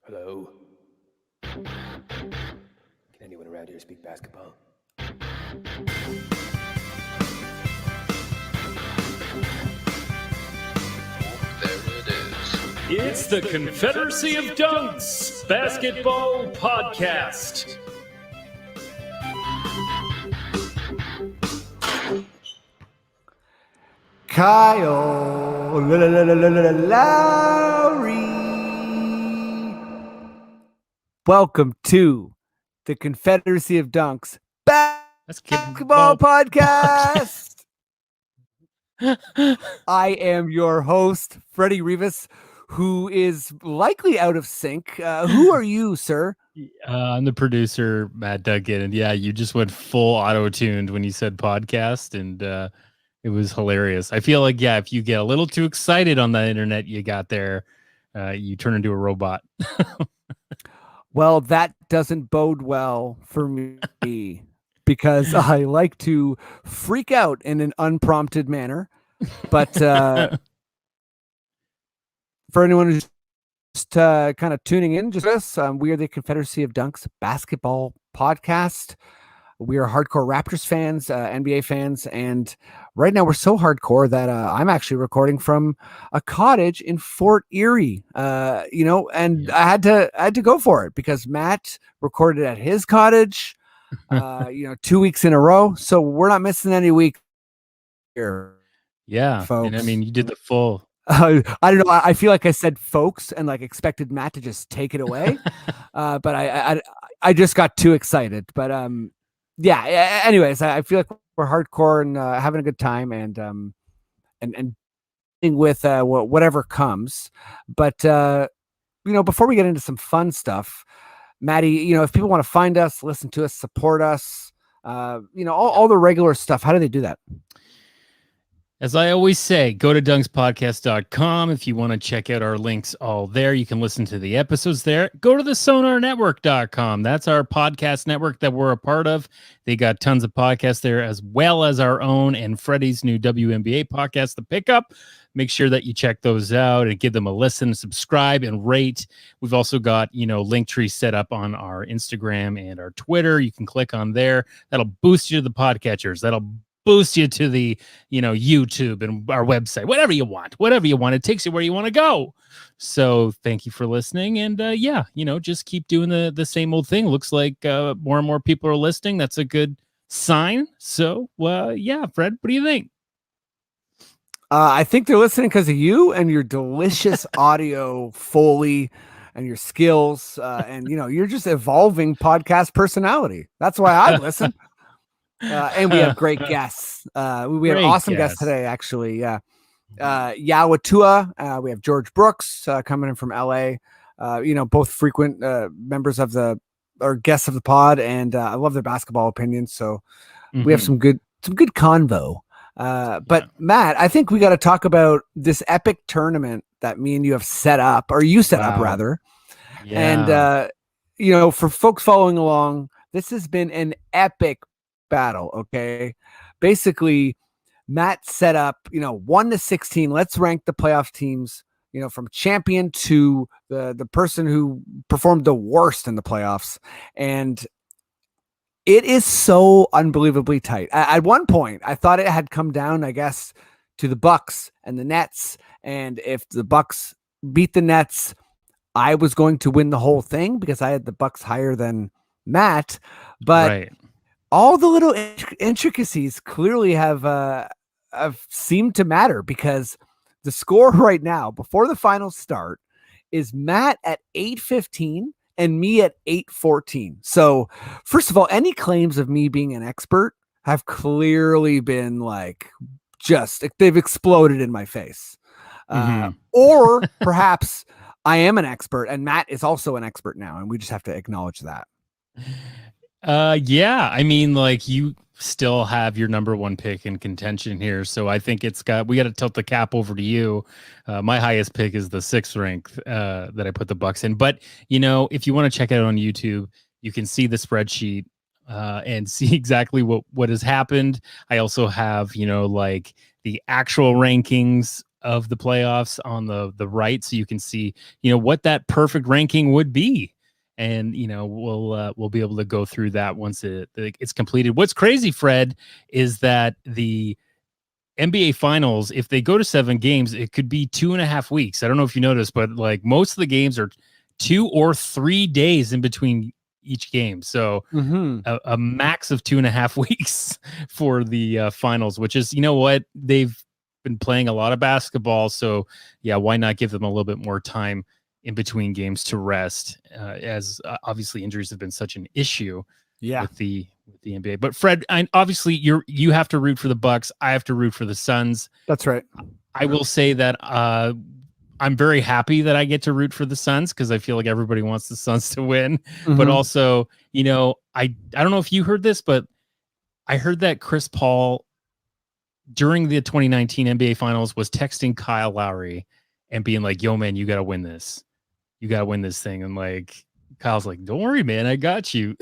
Hello? Can anyone around here speak basketball? It's the Confederacy of Dunks Basketball Podcast. Kyle Lowry. Welcome to the Confederacy of Dunks Basketball Podcast. I am your host, Freddie Rivas, who is likely out of sync. Who are you, sir? I'm the producer, Matt Duggan, and yeah, you just went full auto-tuned when you said podcast, and it was hilarious. I feel like, yeah, if you get a little too excited on the internet you got there, you turn into a robot. Well, that doesn't bode well for me because I like to freak out in an unprompted manner. But for anyone who's just kind of tuning in, just us, we are the Confederacy of Dunks Basketball Podcast. We are hardcore Raptors fans, NBA fans, and right now we're so hardcore that I'm actually recording from a cottage in Fort Erie. And I had to go for it because Matt recorded at his cottage, 2 weeks in a row. So we're not missing any week here. Yeah, folks. and I mean, you did the full. I don't know. I feel like I said folks and like expected Matt to just take it away, but I just got too excited. But yeah. Anyways, I feel like we're hardcore and having a good time and with whatever comes. But before we get into some fun stuff, Maddie, if people want to find us, listen to us, support us, all the regular stuff, how do they do that? As I always say, go to dunkspodcast.com if you want to check out our links all there. You can listen to the episodes there. Go to the sonarnetwork.com. That's our podcast network that we're a part of. They got tons of podcasts there as well as our own and Freddie's new WNBA podcast, The Pickup. Make sure that you check those out and give them a listen, subscribe, and rate. We've also got, Linktree set up on our Instagram and our Twitter. You can click on there. That'll boost you to the podcatchers. That'll boost you to the, YouTube and our website, whatever you want. It takes you where you want to go. So thank you for listening. And just keep doing the same old thing. Looks like more and more people are listening. That's a good sign. So, Fred, what do you think? I think they're listening because of you and your delicious audio Foley and your skills. And you're just evolving podcast personality. That's why I listen. And we have great guests. We have an awesome guest today, actually. Yaw Attuah. We have George Brooks coming in from LA. Both frequent members of or guests of the pod, and I love their basketball opinions. So we have some good convo. But Matt, I think we got to talk about this epic tournament that me and you have set up, or you set up rather. Yeah. And for folks following along, this has been an epic battle. Okay, basically Matt set up 1 to 16. Let's rank the playoff teams, from champion to the person who performed the worst in the playoffs, and it is so unbelievably tight. At one point I thought it had come down, I guess, to the Bucks and the Nets, and if the Bucks beat the Nets, I was going to win the whole thing because I had the Bucks higher than Matt. But all the little intricacies clearly have seemed to matter, because the score right now before the finals start is Matt at 8-15 and me at 8-14. So first of all, any claims of me being an expert have clearly been they've exploded in my face. Or perhaps I am an expert and Matt is also an expert now, and we just have to acknowledge that. I mean, you still have your number one pick in contention here, so I think we got to tilt the cap over to you. My highest pick is the 6th rank that I put the Bucks in, but if you want to check it out on YouTube, you can see the spreadsheet and see exactly what has happened. I also have the actual rankings of the playoffs on the right, so you can see, what that perfect ranking would be. And we'll be able to go through that once it's completed. What's crazy, Fred, is that the NBA Finals, if they go to 7 games, it could be 2.5 weeks. I don't know if you noticed, but like most of the games are 2 or 3 days in between each game. So a max of 2.5 weeks for the finals, which is, what, they've been playing a lot of basketball. So yeah, why not give them a little bit more time in between games to rest, as obviously injuries have been such an issue with the NBA. But Fred, obviously you have to root for the Bucks. I have to root for the Suns. That's right. I will say that I'm very happy that I get to root for the Suns, because I feel like everybody wants the Suns to win. But also, I don't know if you heard this, but I heard that Chris Paul during the 2019 NBA Finals was texting Kyle Lowry and being like, "Yo, man, you got to win this. You got to win this thing." And like, Kyle's like, "Don't worry, man, I got you."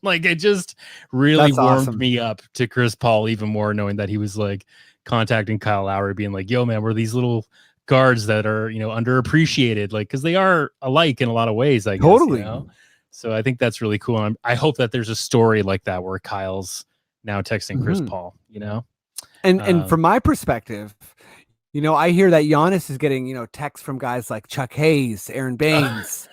Like, it just really warmed me up to Chris Paul even more, knowing that he was like contacting Kyle Lowry, being like, "Yo, man, we're these little guards that are, underappreciated," like, because they are alike in a lot of ways, I guess. Totally. So I think that's really cool. And I hope that there's a story like that where Kyle's now texting Chris Paul, And from my perspective, I hear that Giannis is getting, texts from guys like Chuck Hayes, Aaron Baines.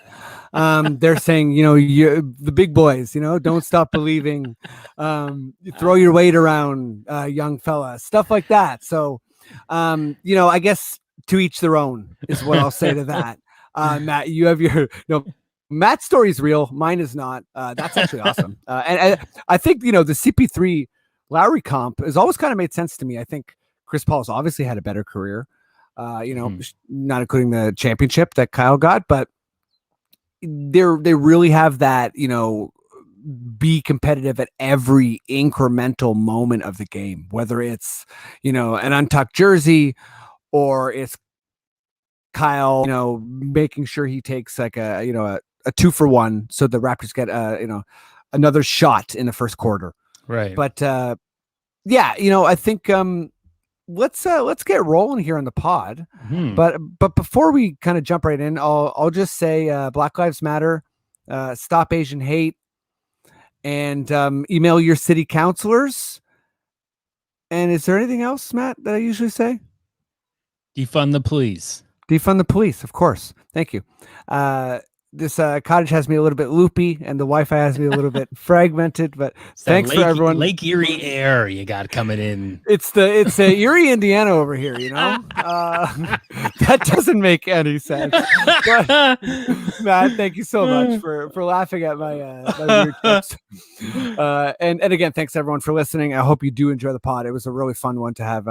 They're saying, you the big boys, don't stop believing, throw your weight around, young fella, stuff like that. So, I guess to each their own is what I'll say to that. Matt, you have your, Matt's story is real. Mine is not. That's actually awesome. And I think, the CP3 Lowry comp has always kind of made sense to me. I think Chris Paul's obviously had a better career, not including the championship that Kyle got, but they really have that, be competitive at every incremental moment of the game, whether it's, an untucked jersey or it's Kyle, making sure he takes like a 2-for-1 so the Raptors get another shot in the first quarter. Right. But I think let's get rolling here on the pod. But before we kind of jump right in, I'll just say Black Lives Matter, stop Asian hate, and email your city councilors. And is there anything else, Matt, that I usually say? Defund the police. Defund the police, of course. Thank you. This cottage has me a little bit loopy, and the Wi-Fi has me a little bit fragmented. But thanks for everyone. Lake Erie air you got coming in. It's Erie, Indiana over here. That doesn't make any sense. But, Matt, thank you so much for laughing at my weird tips. And again, thanks everyone for listening. I hope you do enjoy the pod. It was a really fun one to have.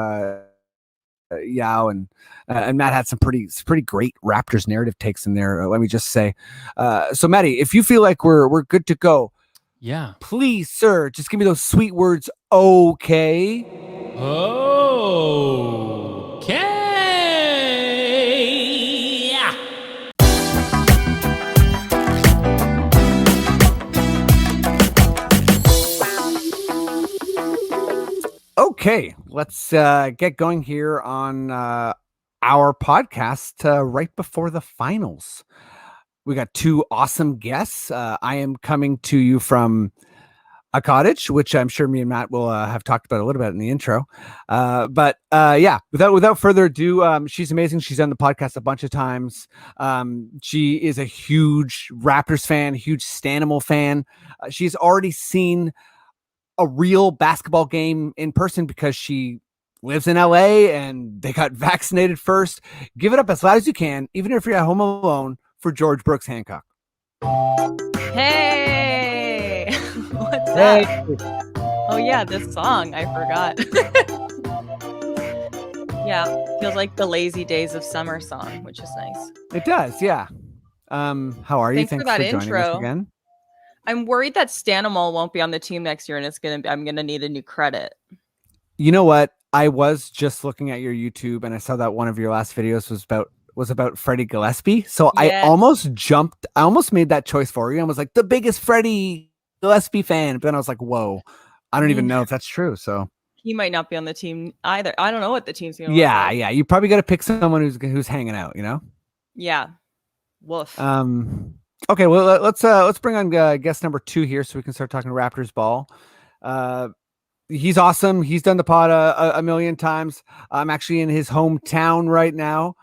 Yaw and Matt had some pretty great Raptors narrative takes in there. Let me just say, so Matty, if you feel like we're good to go, please, sir, just give me those sweet words. Okay. Okay, let's get going here on our podcast right before the finals. We got 2 awesome guests. I am coming to you from a cottage, which I'm sure me and Matt will have talked about a little bit in the intro. But without further ado, she's amazing. She's on the podcast a bunch of times. She is a huge Raptors fan, huge Stanimal fan. She's already seen a real basketball game in person because she lives in LA and they got vaccinated first. Give it up as loud as you can, even if you're at home alone, for George Brooks Hancock. Hey, what's that? Oh yeah, this song, I forgot. Yeah, feels like the Lazy Days of Summer song, which is nice. It does, yeah. How are you? Thanks for that joining intro. us again. I'm worried that Stanimal won't be on the team next year, and I'm gonna need a new credit. You know what? I was just looking at your YouTube, and I saw that one of your last videos was about Freddie Gillespie. So yes. I almost made that choice for you. I was like the biggest Freddie Gillespie fan, but then I was like, whoa, I don't even know if that's true. So he might not be on the team either. I don't know what the team's gonna look Yeah, like. yeah. You probably got to pick someone who's hanging out. Yeah. Woof. Okay. Well, let's bring on guest number 2 here, so we can start talking Raptors ball. He's awesome. He's done the pod a million times. I'm actually in his hometown right now.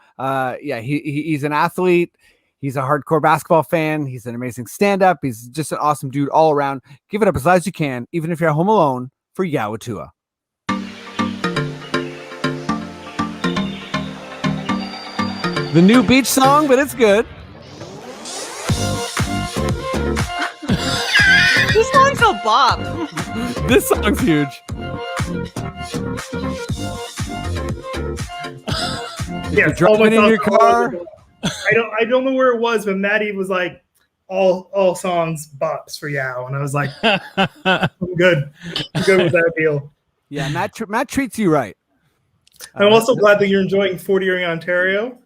He's an athlete. He's a hardcore basketball fan. He's an amazing stand-up. He's just an awesome dude all around. Give it up as loud as you can, even if you're at home alone, for Yaw Attuah. The new beach song, but it's good. This song's a bop. This song's huge. Yeah, driving in your car. I don't know where it was, but Maddie was like, all songs bops for Yaw, and I was like, I'm good with that deal. Yeah, Matt treats you right. I'm also glad that you're enjoying 40 Year in Ontario.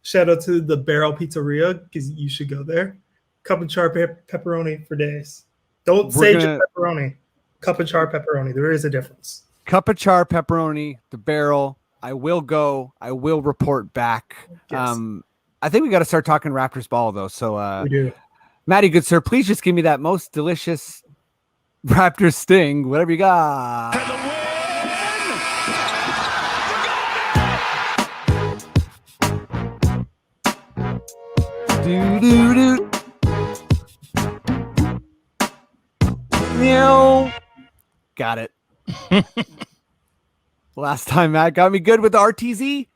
Shout out to the Barrel Pizzeria, because you should go there. Cup and char pepperoni for days. Don't say just pepperoni. Cup and char pepperoni. There is a difference. Cup of char pepperoni, the Barrel. I will go. I will report back. Yes. I think we got to start talking Raptors ball, though. So, We do. Maddie, good sir, please just give me that most delicious Raptors sting, whatever you got. Do. Meow. Got it. Last time Matt got me good with the RTZ.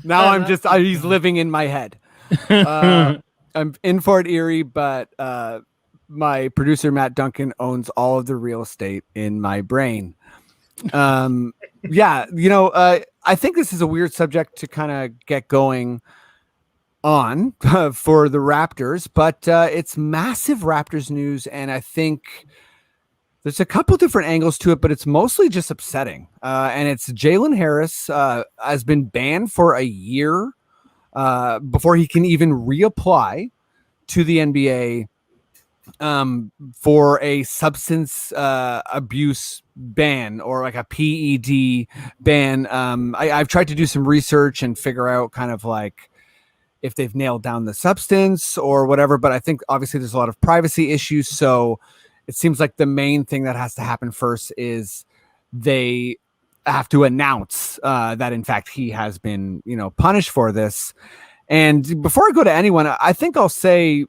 Now he's living in my head. I'm in Fort Erie, but my producer Matt Duncan owns all of the real estate in my brain. I think this is a weird subject to kind of get going on for the Raptors, but it's massive Raptors news, and I think there's a couple different angles to it, but it's mostly just upsetting. And it's Jalen Harris has been banned for a year before he can even reapply to the NBA for a substance abuse ban, or like a PED ban. I've tried to do some research and figure out kind of like if they've nailed down the substance or whatever, but I think obviously there's a lot of privacy issues. So it seems like the main thing that has to happen first is they have to announce that in fact he has been, punished for this. And before I go to anyone, I think I'll say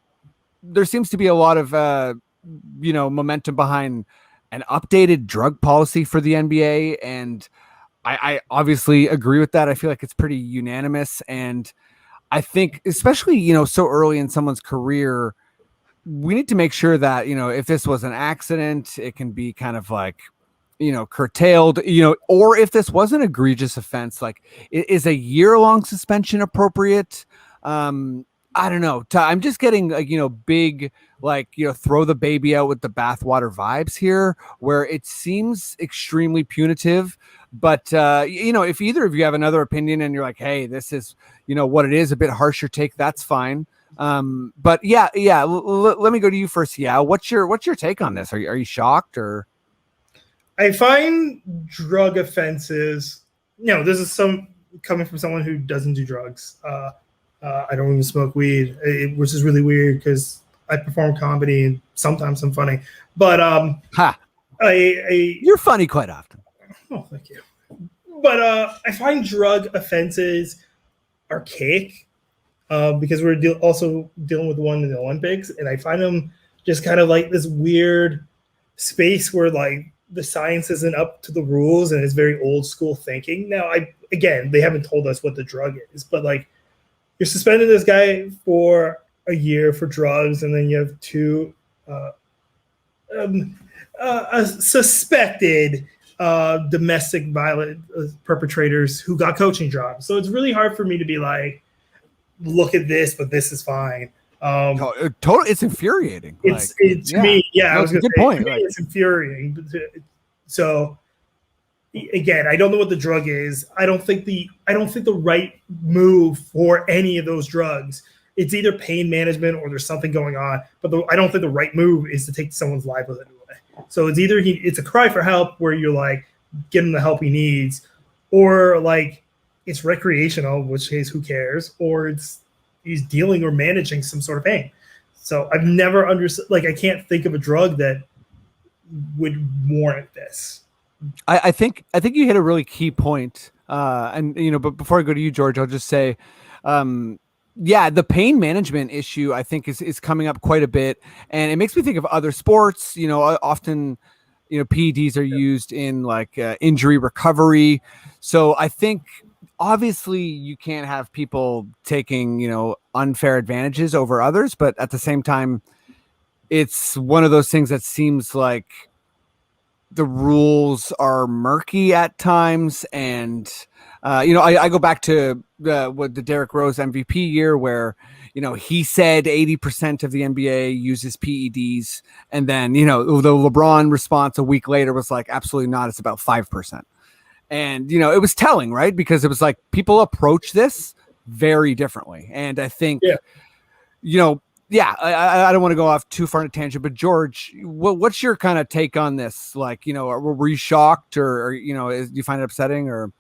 there seems to be a lot of, momentum behind an updated drug policy for the NBA. And I obviously agree with that. I feel like it's pretty unanimous. And I think especially, so early in someone's career, we need to make sure that, if this was an accident, it can be kind of like, curtailed, or if this was an egregious offense, like is a year-long suspension appropriate? I don't know. I'm just getting like, big, like, throw the baby out with the bathwater vibes here, where it seems extremely punitive. But, if either of you have another opinion and you're like, hey, this is, what it is, a bit harsher take, that's fine. But let me go to you first. Yeah. What's your take on this? Are you shocked or? I find drug offenses, this is coming from someone who doesn't do drugs. I don't even smoke weed, which is really weird because I perform comedy and sometimes I'm funny. But you're funny quite often. Oh, thank you. But I find drug offenses archaic because we're also dealing with one in the Olympics, and I find them just kind of like this weird space where like the science isn't up to the rules and it's very old school thinking. Now, they haven't told us what the drug is, but like you're suspending this guy for a year for drugs, and then you have two suspected domestic violence perpetrators who got coaching jobs. So it's really hard for me to be like, look at this, but this is fine. It's infuriating. It's me. Yeah, I was going to say, point. It's infuriating. So again, I don't know what the drug is. I don't think the right move for any of those drugs. It's either pain management or there's something going on. But I don't think the right move is to take someone's livelihood away. So it's either it's a cry for help where you're like, get him the help he needs, or like it's recreational, which case who cares, or he's dealing or managing some sort of pain. So I've never understood, like I can't think of a drug that would warrant this. I think you hit a really key point. And but before I go to you, George, I'll just say, the pain management issue I think is coming up quite a bit, and it makes me think of other sports. Often, PEDs are used in like injury recovery. So I think obviously you can't have people taking unfair advantages over others, but at the same time, it's one of those things that seems like the rules are murky at times. And, I go back to the Derrick Rose MVP year where, he said 80% of the NBA uses PEDs. And then, the LeBron response a week later was like, absolutely not. It's about 5%. And, it was telling, right? Because it was like people approach this very differently. And I think, I don't want to go off too far on a tangent, but George, what's your kind of take on this? Like, were you shocked or do you find it upsetting or?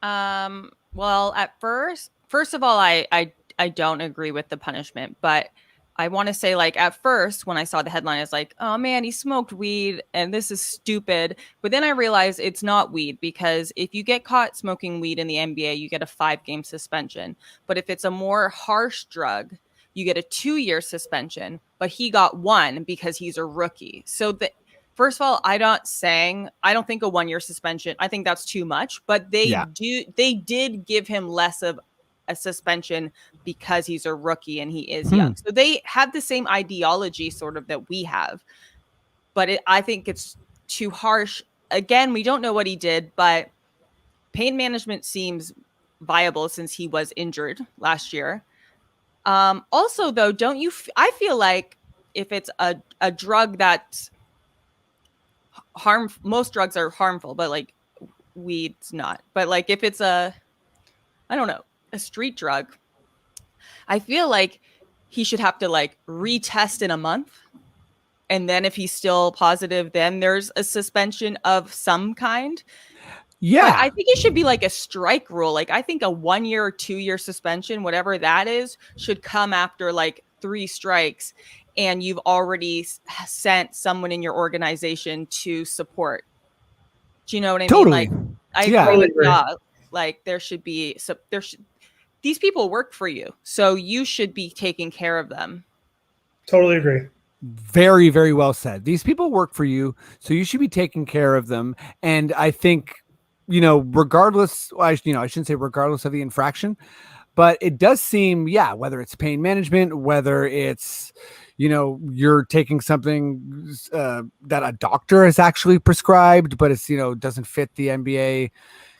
Well, at first of all, I don't agree with the punishment, but I want to say, like, at first when I saw the headline, I was like, oh man, he smoked weed and this is stupid. But then I realized it's not weed, because if you get caught smoking weed in the NBA, you get a 5-game suspension. But if it's a more harsh drug, you get a 2-year suspension, but he got 1 because he's a rookie. So first of all, I don't think a 1-year suspension, I think that's too much, but they did give him less of a suspension because he's a rookie and he is young. So they have the same ideology sort of that we have, but I think it's too harsh. Again, we don't know what he did, but pain management seems viable since he was injured last year. Also, though, I feel like if it's a drug that's most drugs are harmful, but like weed's not. But like if it's a street drug, I feel like he should have to like retest in a month. And then if he's still positive, then there's a suspension of some kind. Yeah. But I think it should be like a strike rule. Like I think a 1-year or 2-year suspension, whatever that is, should come after like 3 strikes and you've already sent someone in your organization to support. Do you know what I mean? Like I agree with Yaw. Like these people work for you, so you should be taking care of them. Totally agree. Very, very well said. These people work for you, so you should be taking care of them. And I think, regardless, I shouldn't say regardless of the infraction, but it does seem, whether it's pain management, whether it's, you're taking something that a doctor has actually prescribed, but it's, doesn't fit the NBA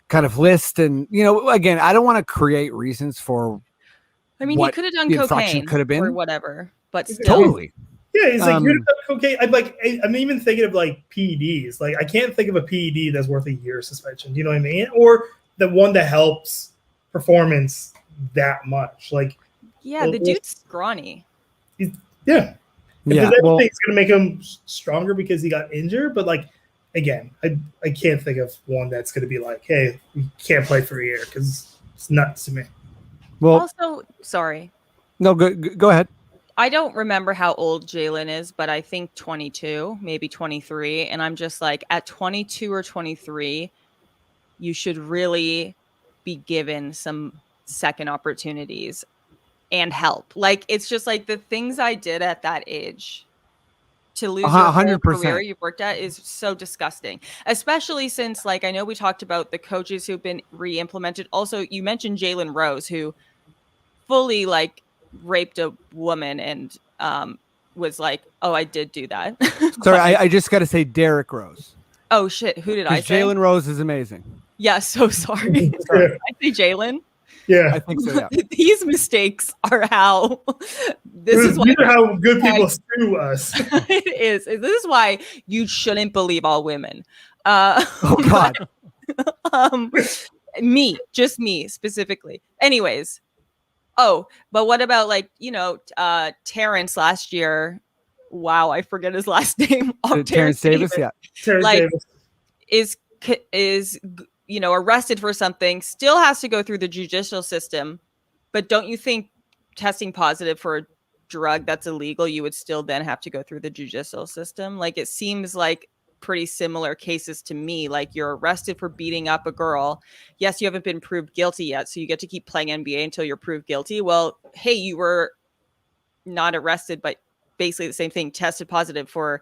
kind of list. And, again, I don't want to create reasons for, he could have done cocaine could have been or whatever, but still. Totally. Yeah, he's like, okay. I'm even thinking of like PEDs. Like, I can't think of a PED that's worth a year suspension. Do you know what I mean? Or the one that helps performance that much. Like, the dude's scrawny. Yeah. Everything's gonna make him stronger because he got injured. But like, again, I can't think of one that's gonna be like, hey, you can't play for a year because it's nuts to me. Well, also, sorry. No, go ahead. I don't remember how old Jalen is, but I think 22, maybe 23. And I'm just like, at 22 or 23, you should really be given some second opportunities and help. Like, it's just like the things I did at that age to lose your whole career you've worked at is so disgusting. Especially since, like, I know we talked about the coaches who've been re-implemented. Also, you mentioned Jalen Rose, who fully, like, raped a woman and was like, oh, I did do that. Sorry, I just got to say Derrick Rose. Oh, shit. Who did I say? Jalen Rose is amazing. Yeah, so sorry. I say Jalen. Yeah, I think so. Yeah. These mistakes are how these are how good people sue us. It is. This is why you shouldn't believe all women. Oh God. Just me specifically. Anyways. Oh, but what about like, Terrence last year wow, I forget his last name. Terrence Davis, yeah. Terrence Like, Davis. is arrested for something, still has to go through the judicial system. But don't you think testing positive for a drug that's illegal, you would still then have to go through the judicial system? Like, it seems like pretty similar cases to me. Like, you're arrested for beating up a girl. Yes, you haven't been proved guilty yet, so you get to keep playing NBA until you're proved guilty. Well, hey, you were not arrested, but basically the same thing, tested positive for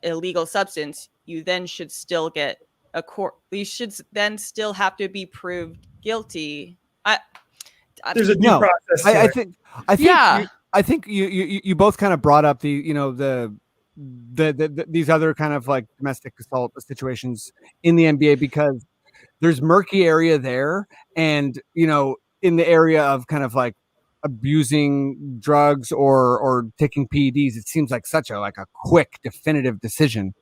illegal substance. You then should still get a court. You should then still have to be proved guilty. There's a due process. I think yeah. I think you both kind of brought up the these other kind of like domestic assault situations in the NBA, because there's murky area there, and in the area of kind of like abusing drugs or taking PEDs, it seems like such a quick definitive decision.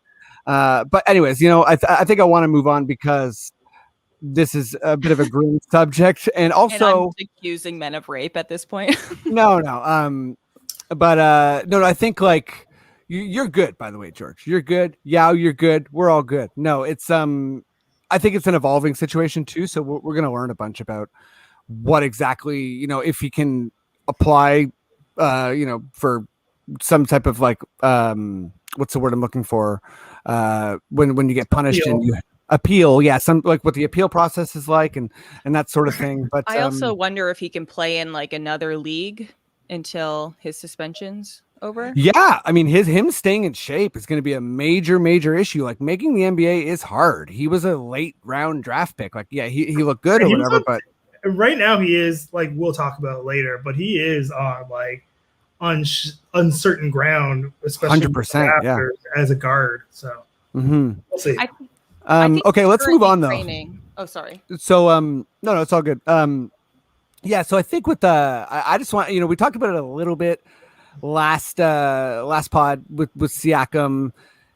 But anyways, I think I want to move on because this is a bit of a grim subject, and also I'm accusing men of rape at this point. no. But I think like you're good, by the way, George. You're good. Yaw, you're good. We're all good. No, it's I think it's an evolving situation too. So we're gonna learn a bunch about what exactly, if he can apply, for some type of like what's the word I'm looking for? When you get punished and you appeal, some like what the appeal process is like and that sort of thing. But I also wonder if he can play in like another league until his suspension's over. Yeah, I mean him staying in shape is going to be a major issue. Like, making the NBA is hard. He was a late round draft pick. Like, yeah, he looked good or whatever, but right now he is, like, we'll talk about it later, but he is on like uncertain ground, especially 100%, yeah, as a guard. So we'll see. I think okay, let's move on though. Training. Oh, sorry. So no, it's all good. Yeah, so I think with I just want, we talked about it a little bit last pod with Siakam,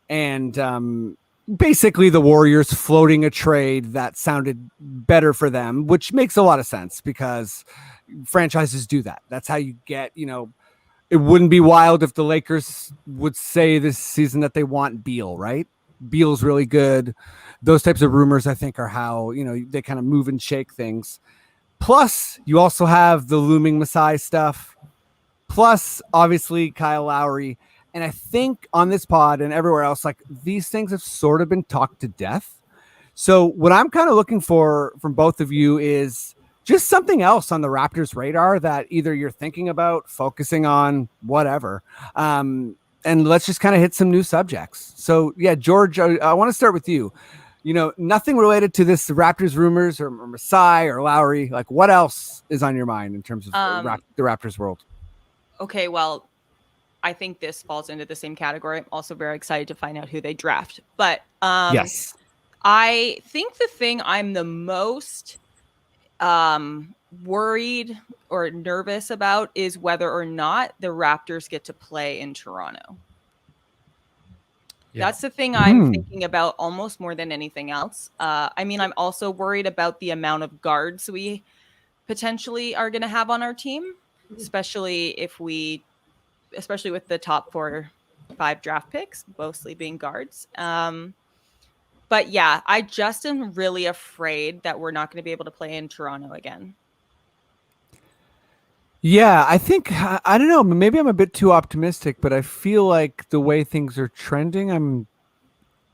and basically the Warriors floating a trade that sounded better for them, which makes a lot of sense because franchises do that. That's how you get, it wouldn't be wild if the Lakers would say this season that they want Beal, right? Beal's really good. Those types of rumors, I think, are how, they kind of move and shake things. Plus, you also have the looming Masai stuff. Plus, obviously, Kyle Lowry. And I think on this pod and everywhere else, like, these things have sort of been talked to death. So what I'm kind of looking for from both of you is just something else on the Raptors radar that either you're thinking about, focusing on, whatever. And let's just kind of hit some new subjects. So, yeah, George, I want to start with you. Nothing related to this Raptors rumors or Masai or Lowry. Like, what else is on your mind in terms of the Raptors world? Okay, well, I think this falls into the same category. I'm also very excited to find out who they draft. But yes, I think the thing I'm the most worried or nervous about is whether or not the Raptors get to play in Toronto. Yeah. That's the thing I'm thinking about almost more than anything else. I mean, I'm also worried about the amount of guards we potentially are going to have on our team, especially with the top 4-5 draft picks, mostly being guards. But yeah, I just am really afraid that we're not going to be able to play in Toronto again. Yeah, I think, I don't know, maybe I'm a bit too optimistic, but I feel like the way things are trending,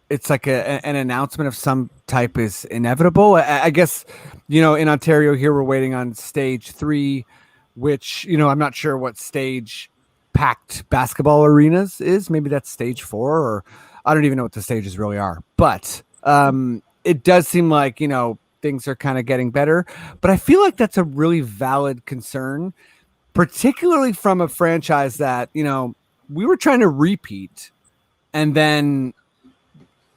it's like an announcement of some type is inevitable. I guess, in Ontario here, we're waiting on stage 3, which, I'm not sure what stage packed basketball arenas is. Maybe that's stage 4, or I don't even know what the stages really are. But it does seem like, things are kind of getting better. But I feel like that's a really valid concern, particularly from a franchise that, we were trying to repeat, and then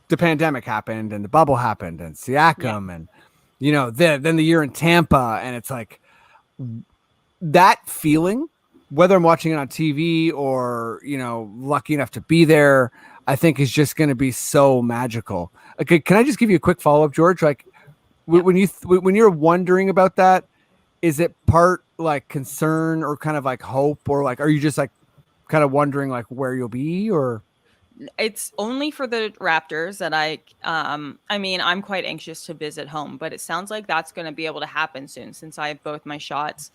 the pandemic happened and the bubble happened and Siakam and, then the year in Tampa. And it's like that feeling, whether I'm watching it on TV or, lucky enough to be there, I think is just going to be so magical. Okay. Can I just give you a quick follow-up, George? Like when you're wondering about that, is it part like concern or kind of like hope, or like, are you just like kind of wondering like where you'll be, or? It's only for the Raptors that I mean, I'm quite anxious to visit home, but it sounds like that's going to be able to happen soon since I have both my shots.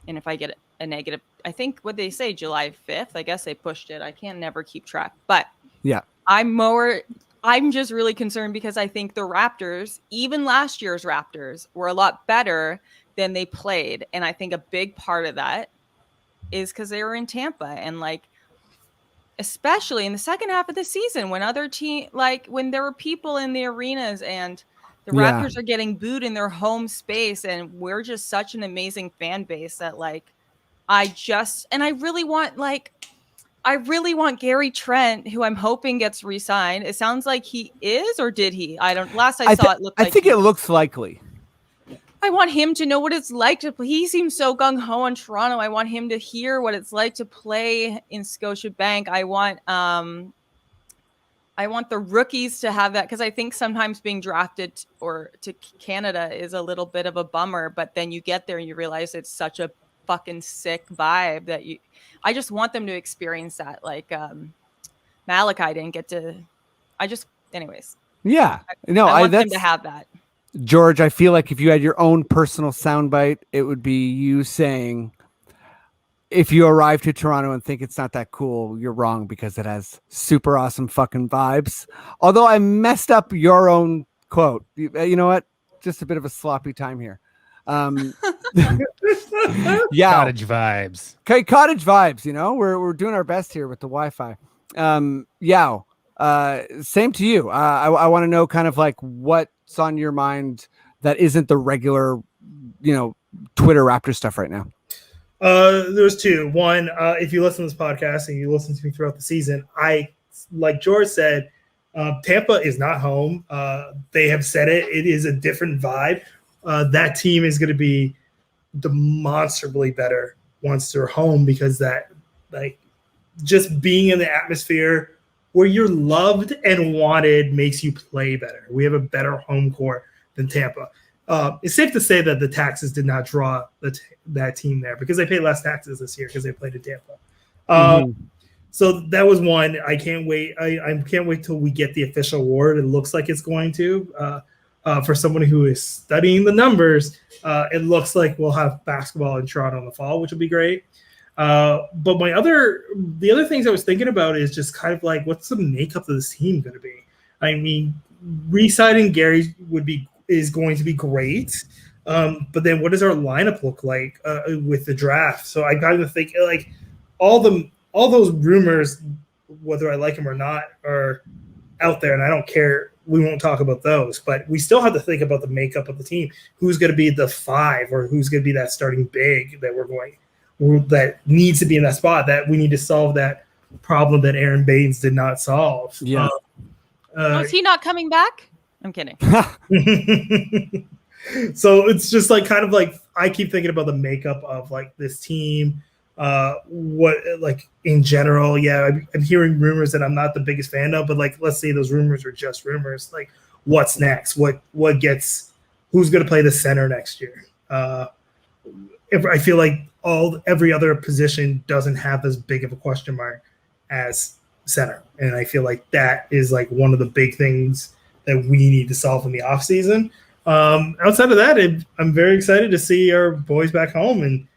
And if I get a negative, I think what they say, July 5th, I guess they pushed it. I can't never keep track, but Yeah, I'm just really concerned because I think the Raptors, even last year's Raptors, were a lot better than they played. And I think a big part of that is because they were in Tampa, and like, especially in the second half of the season when other team, like when there were people in the arenas and the Raptors are getting booed in their home space, and we're just such an amazing fan base that like, I really want Gary Trent, who I'm hoping gets re-signed. It sounds like he is, or did he? I don't. Last I saw, it looked like I think it looks likely. I want him to know what it's like to play. He seems so gung-ho on Toronto. I want him to hear what it's like to play in Scotiabank. I want the rookies to have that, because I think sometimes being drafted or to Canada is a little bit of a bummer, but then you get there and you realize it's such a fucking sick vibe that I just want them to experience that. Like Malachi didn't get to. Anyways. Yeah, no, I want them to have that. George, I feel like if you had your own personal soundbite, it would be you saying, if you arrive to Toronto and think it's not that cool, you're wrong, because it has super awesome fucking vibes. Although I messed up your own quote. You know what? Just a bit of a sloppy time here. Yeah. Cottage vibes. Okay, cottage vibes, you know? We're doing our best here with the Wi-Fi. Yaw, same to you. I want to know kind of like what's on your mind that isn't the regular, Twitter Raptor stuff right now. There's two. One, if you listen to this podcast and you listen to me throughout the season, like George said, Tampa is not home. They have said it. It is a different vibe. That team is going to be demonstrably better once they're home, because that, like, just being in the atmosphere where you're loved and wanted makes you play better. We have a better home court than Tampa. It's safe to say that the taxes did not draw that team there, because they paid less taxes this year because they played in Tampa. So that was one. I can't wait. I can't wait till we get the official award. It looks like it's going to. For someone who is studying the numbers, it looks like we'll have basketball in Toronto in the fall, which will be great. But the other things I was thinking about is just kind of like, what's the makeup of this team going to be? I mean, re-signing Gary is going to be great. But then what does our lineup look like with the draft? So I got to think, like, all those rumors, whether I like them or not, are out there, and I don't care. We won't talk about those, but we still have to think about the makeup of the team. Who's going to be the five, or who's going to be that starting big that needs to be in that spot, that we need to solve that problem that Aaron Baines did not solve. Yeah. Is he not coming back? I'm kidding. So it's just like, kind of like, I keep thinking about the makeup of like this team. What, like, in general, yeah, I'm hearing rumors that I'm not the biggest fan of, but like, let's say those rumors are just rumors. Like, what's next? Who's going to play the center next year? I feel like every other position doesn't have as big of a question mark as center, and I feel like that is like one of the big things that we need to solve in the offseason. Outside of that, I'm very excited to see our boys back home and,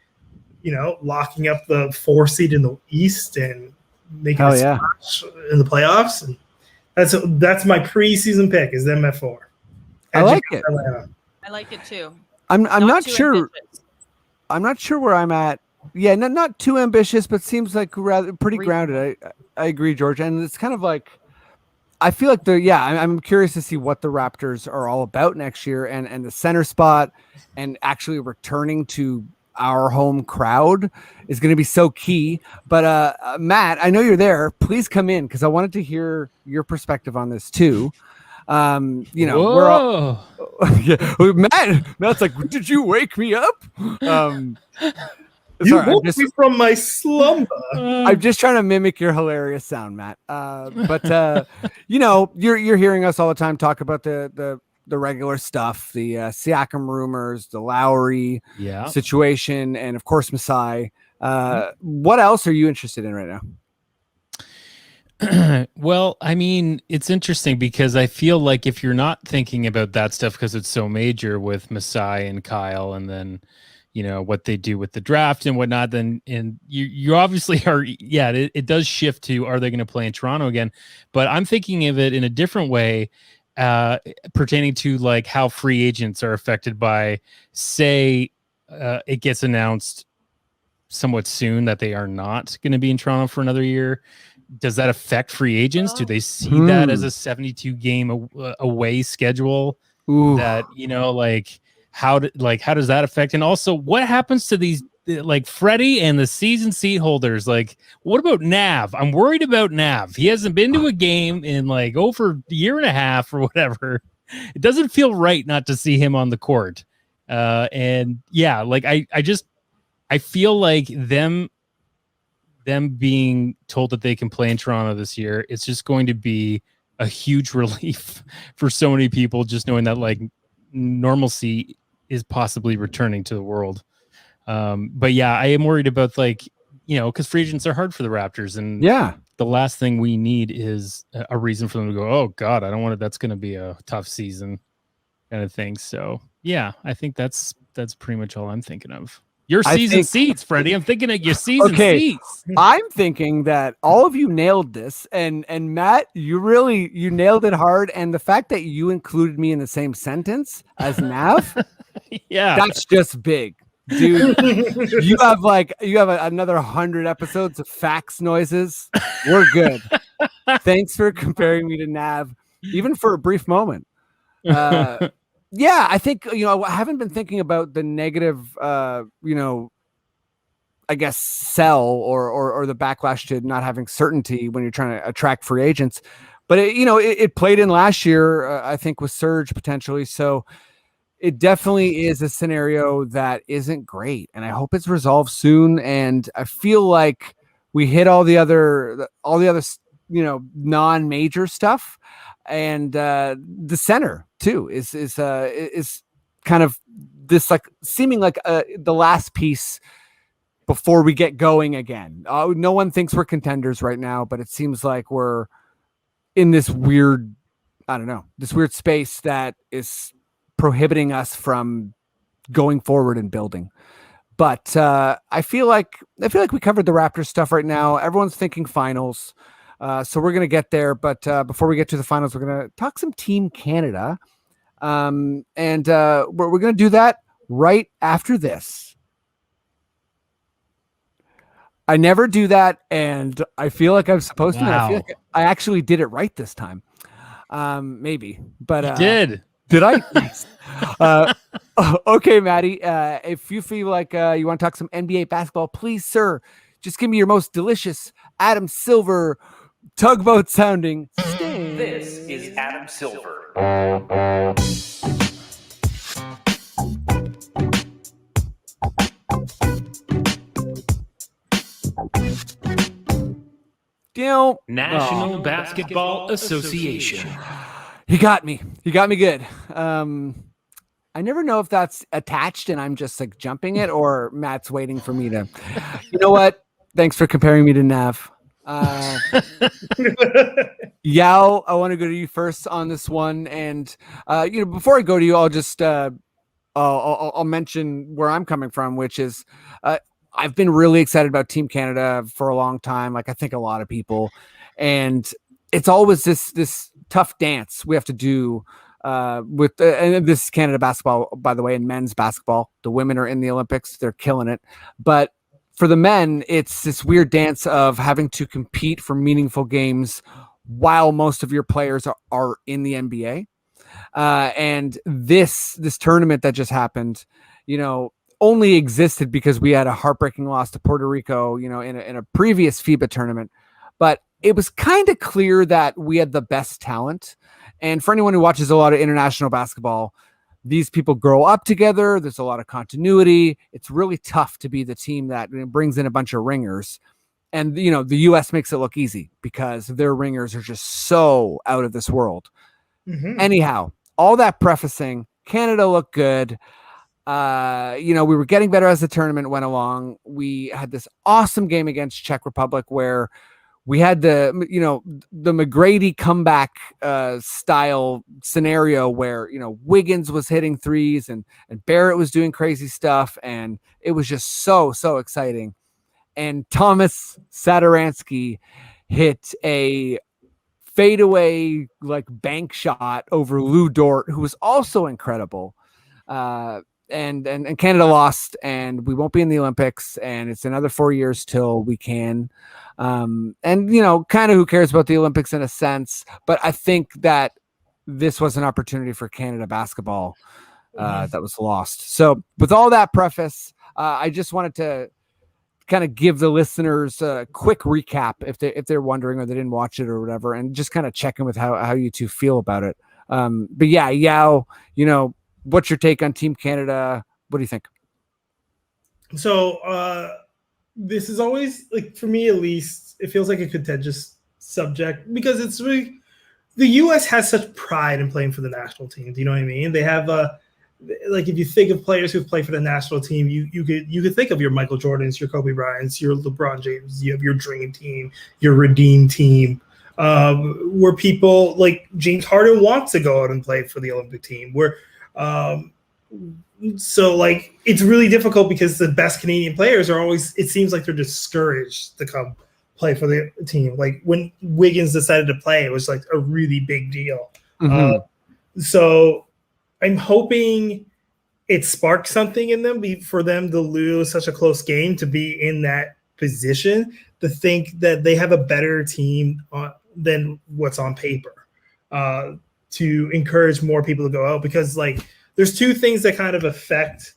locking up the 4 seed in the East and making a splash in the playoffs. And that's my preseason pick, is them at 4. I like it. Atlanta. I like it too. I'm not sure. Ambitious. I'm not sure where I'm at. Yeah, not too ambitious, but seems like rather pretty grounded. I agree, George. And it's kind of like, I feel like I'm curious to see what the Raptors are all about next year, and the center spot, and actually returning to our home crowd is going to be so key. But Matt, I know you're there. Please come in, because I wanted to hear your perspective on this too. We're all Matt's like, did you wake me up? You woke me from my slumber. I'm just trying to mimic your hilarious sound, Matt. But you're hearing us all the time talk about the regular stuff, the Siakam rumors, the Lowry situation, and of course Masai. What else are you interested in right now? Well, I mean, it's interesting because I feel like if you're not thinking about that stuff because it's so major with Masai and Kyle, and then what they do with the draft and whatnot, then and you obviously are, yeah, it does shift to, are they going to play in Toronto again? But I'm thinking of it in a different way, pertaining to like how free agents are affected by, say, it gets announced somewhat soon that they are not going to be in Toronto for another year. Does that affect free agents? Do they see that as a 72 game away schedule? Ooh. That, like how does that affect? And also, what happens to these, like Freddie and the season seat holders? Like, what about Nav? I'm worried about Nav. He hasn't been to a game in like over a year and a half or whatever. It doesn't feel right not to see him on the court. And yeah, like I feel like them being told that they can play in Toronto this year, it's just going to be a huge relief for so many people, just knowing that like normalcy is possibly returning to the world. But yeah, I am worried about like, because free agents are hard for the Raptors, and Yeah. the last thing we need is a reason for them to go, oh God, I don't want it. That's going to be a tough season kind of thing. So yeah, I think that's pretty much all I'm thinking of. Your season seats, Freddie. I'm thinking of your season seats. I'm thinking that all of you nailed this, and Matt, you nailed it hard. And the fact that you included me in the same sentence as Nav, yeah, that's just big, dude. you have another 100 episodes of fax noises. We're good. Thanks for comparing me to Nav, even for a brief moment. Yeah, I think, I haven't been thinking about the negative, I guess, sell or the backlash to not having certainty when you're trying to attract free agents. But, it played in last year, I think, with Surge potentially. So it definitely is a scenario that isn't great. And I hope it's resolved soon. And I feel like we hit all the other, non-major stuff. And the center too is kind of this like seeming like the last piece before we get going again. No one thinks we're contenders right now, but it seems like we're in this weird, this weird space that is prohibiting us from going forward and building. But I feel like we covered the Raptors stuff right now. Everyone's thinking finals. So we're going to get there. But before we get to the finals, we're going to talk some Team Canada. And we're going to do that right after this. I never do that, and I feel like I'm supposed to. I feel like I actually did it right this time. Maybe. But you did. Did I? Okay, Maddie. If you feel like you want to talk some NBA basketball, please, sir, just give me your most delicious Adam Silver tugboat sounding. This is Adam Silver. National Basketball Association. He got me good. I never know if that's attached and I'm just like jumping it, or Matt's waiting for me to, you know what? Thanks for comparing me to Nav. Yaw, I want to go to you first on this one. And, before I go to you, I'll just, I'll mention where I'm coming from, which is, I've been really excited about Team Canada for a long time. Like I think a lot of people, and it's always this tough dance we have to do with and this is Canada basketball, by the way, and men's basketball. The women are in the Olympics. They're killing it. But for the men, it's this weird dance of having to compete for meaningful games while most of your players are in the NBA. And this tournament that just happened, only existed because we had a heartbreaking loss to Puerto Rico, in a previous FIBA tournament. But it was kind of clear that we had the best talent. And for anyone who watches a lot of international basketball, these people grow up together. There's a lot of continuity. It's really tough to be the team that brings in a bunch of ringers. And, the U.S. makes it look easy because their ringers are just so out of this world. Mm-hmm. Anyhow, all that prefacing, Canada looked good. We were getting better as the tournament went along. We had this awesome game against Czech Republic where we had the McGrady comeback style scenario where, Wiggins was hitting threes and Barrett was doing crazy stuff. And it was just so exciting. And Thomas Satoransky hit a fadeaway like bank shot over Lou Dort, who was also incredible. And Canada lost, and we won't be in the Olympics, and it's another 4 years till we can. And kind of who cares about the Olympics in a sense, but I think that this was an opportunity for Canada basketball that was lost. So with all that preface, I just wanted to kind of give the listeners a quick recap if they're wondering or they didn't watch it or whatever, and just kind of check in with how you two feel about it. But yeah, Yaw, what's your take on Team Canada? What do you think? So this is always, like, for me at least, it feels like a contentious subject because it's really, the U.S. has such pride in playing for the national team. Do you know what I mean? They have like, if you think of players who play for the national team, you could think of your Michael Jordans, your Kobe Bryants, your LeBron James. You have your dream team, your redeem team, where people like James Harden wants to go out and play for the Olympic team. So like, it's really difficult because the best Canadian players are always, it seems like they're discouraged to come play for the team. Like when Wiggins decided to play, it was like a really big deal. So I'm hoping it sparked something in them for them to lose such a close game, to be in that position, to think that they have a better team than what's on paper, to encourage more people to go out. Because like, there's two things that kind of affect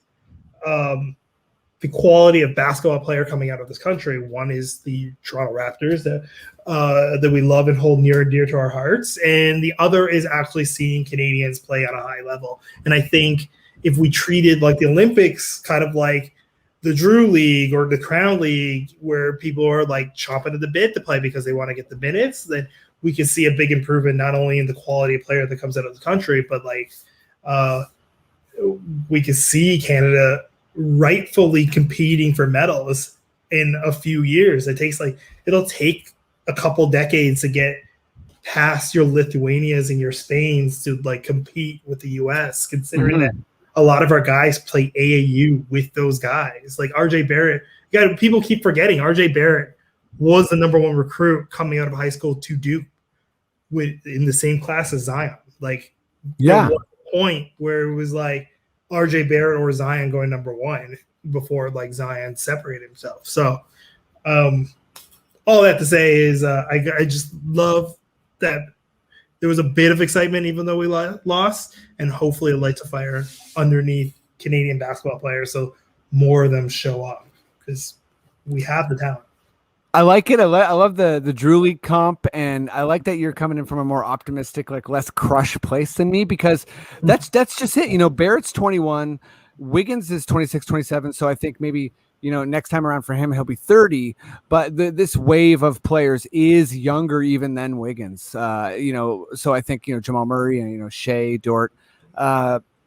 the quality of basketball player coming out of this country. One is the Toronto Raptors that we love and hold near and dear to our hearts. And the other is actually seeing Canadians play on a high level. And I think if we treated like the Olympics kind of like the Drew League or the Crown League, where people are like chomping at the bit to play because they want to get the minutes, then we can see a big improvement, not only in the quality of player that comes out of the country, but like we can see Canada rightfully competing for medals in a few years. It'll take a couple decades to get past your Lithuanias and your Spains to like compete with the US, considering that a lot of our guys play AAU with those guys. Like RJ Barrett, people keep forgetting RJ Barrett was the number one recruit coming out of high school to Duke in the same class as Zion. Like, there was a point where it was like RJ Barrett or Zion going number one before like Zion separated himself. So all that to say is I just love that there was a bit of excitement even though we lost, and hopefully it lights a fire underneath Canadian basketball players so more of them show up, because we have the talent. I like it. I love the Drew League comp, and I like that you're coming in from a more optimistic, like less crush place than me, because that's just it. Barrett's 21, Wiggins is 26, 27. So I think maybe, next time around for him, he'll be 30, but this wave of players is younger even than Wiggins. So I think, Jamal Murray and, Shea, Dort,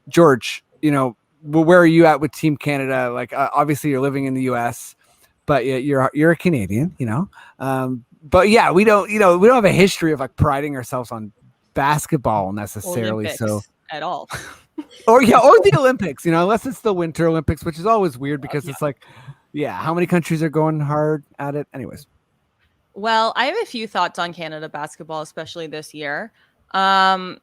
George, where are you at with Team Canada? Like, obviously you're living in the US, but you're a Canadian, but yeah, we don't have a history of like priding ourselves on basketball necessarily. Olympics so at all. or the Olympics, unless it's the Winter Olympics, which is always weird because it's like, how many countries are going hard at it? Anyways. Well, I have a few thoughts on Canada basketball, especially this year. I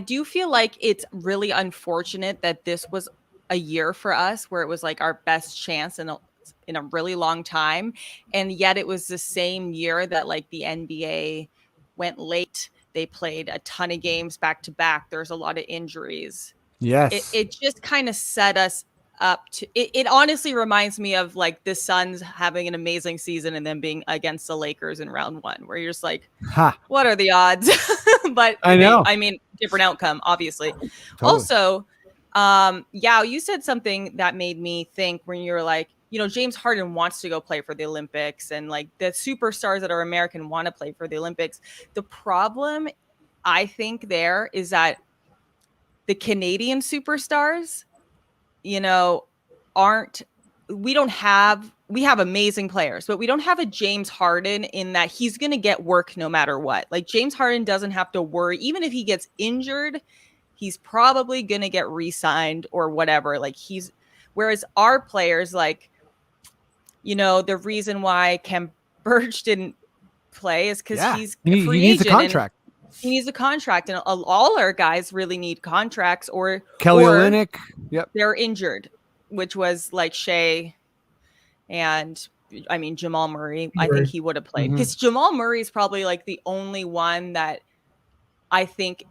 do feel like it's really unfortunate that this was a year for us where it was like our best chance in a really long time. And yet it was the same year that like the NBA went late. They played a ton of games back to back. There's a lot of injuries. Yes. It just kind of set us up to it honestly reminds me of like the Suns having an amazing season and then being against the Lakers in round one, where you're just like, what are the odds? But I know. Different outcome, obviously. Totally. Also, you said something that made me think when you were like, James Harden wants to go play for the Olympics, and like the superstars that are American want to play for the Olympics. The problem, I think, there is that the Canadian superstars, we we have amazing players, but we don't have a James Harden in that he's going to get work no matter what. Like James Harden doesn't have to worry. Even if he gets injured, he's probably going to get re-signed or whatever. Like whereas our players, like, you know, the reason why Khem Birch didn't play is because he's a free he needs a agent contract. He needs a contract, and all our guys really need contracts or Kelly Olynyk. Yep. They're injured, which was like Shea. And I mean, Jamal Murray, I think he would have played because Jamal Murray is probably like the only one that I think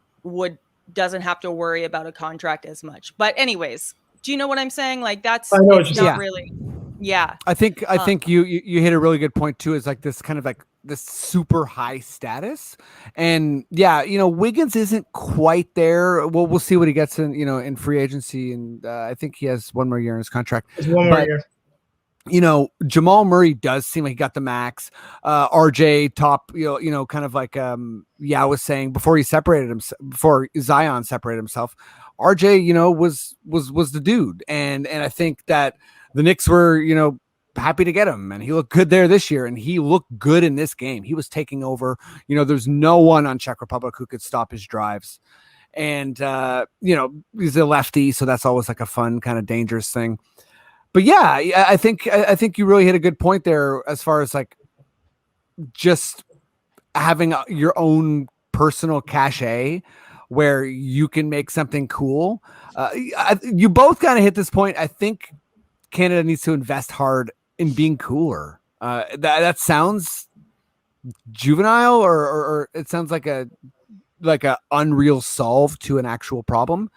doesn't have to worry about a contract as much. But anyways, do you know what I'm saying? Like that's not really. Yeah. I think you hit a really good point too. Is like this kind of like this super high status. And yeah, you know, Wiggins isn't quite there. We'll see what he gets in free agency. And I think he has one more year in his contract. One more year. You know, Jamal Murray does seem like he got the max. RJ top, kind of like Yaw was saying before Zion separated himself. RJ, was the dude, and I think that the Knicks were, happy to get him, and he looked good there this year, and he looked good in this game. He was taking over. There's no one on Czech Republic who could stop his drives, and he's a lefty, so that's always like a fun kind of dangerous thing. But yeah, I think you really hit a good point there as far as like just having your own personal cachet where you can make something cool. You both kind of hit this point. I think Canada needs to invest hard in being cooler. That sounds juvenile, or it sounds like a unreal solve to an actual problem.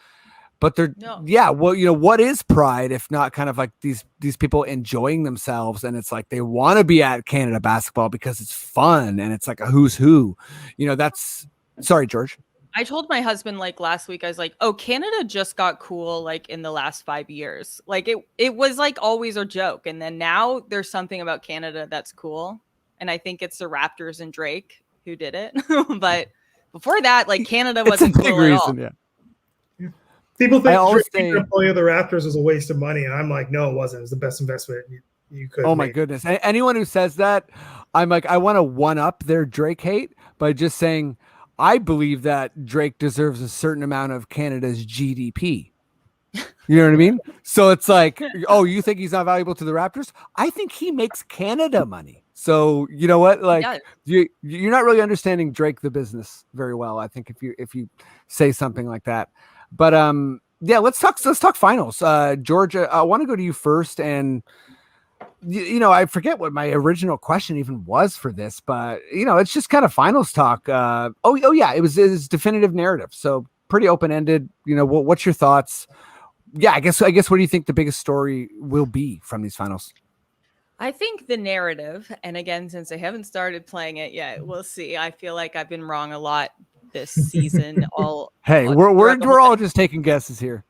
But what is pride if not kind of like these people enjoying themselves, and it's like they want to be at Canada basketball because it's fun and it's like a who's who. Sorry, George. I told my husband like last week, I was like, oh, Canada just got cool like in the last 5 years. Like it was like always a joke. And then now there's something about Canada that's cool. And I think it's the Raptors and Drake who did it. But before that, like Canada wasn't cool at all. Yeah. People think Drake play of the Raptors was a waste of money, and I'm like, no, it wasn't. It was the best investment you could. Oh my goodness! Anyone who says that, I'm like, I want to one up their Drake hate by just saying, I believe that Drake deserves a certain amount of Canada's GDP. You know what I mean? So it's like, oh, you think he's not valuable to the Raptors? I think he makes Canada money. So you know what? Like, you're not really understanding Drake the business very well. I think if you say something like that. But let's talk finals. Georgia, I want to go to you first, and I forget what my original question even was for this, but it's just kind of finals talk. It was definitive narrative, so pretty open ended. What's your thoughts? Yeah, I guess what do you think the biggest story will be from these finals? I think the narrative, and again, since I haven't started playing it yet, we'll see. I feel like I've been wrong a lot this season. We're all just taking guesses here.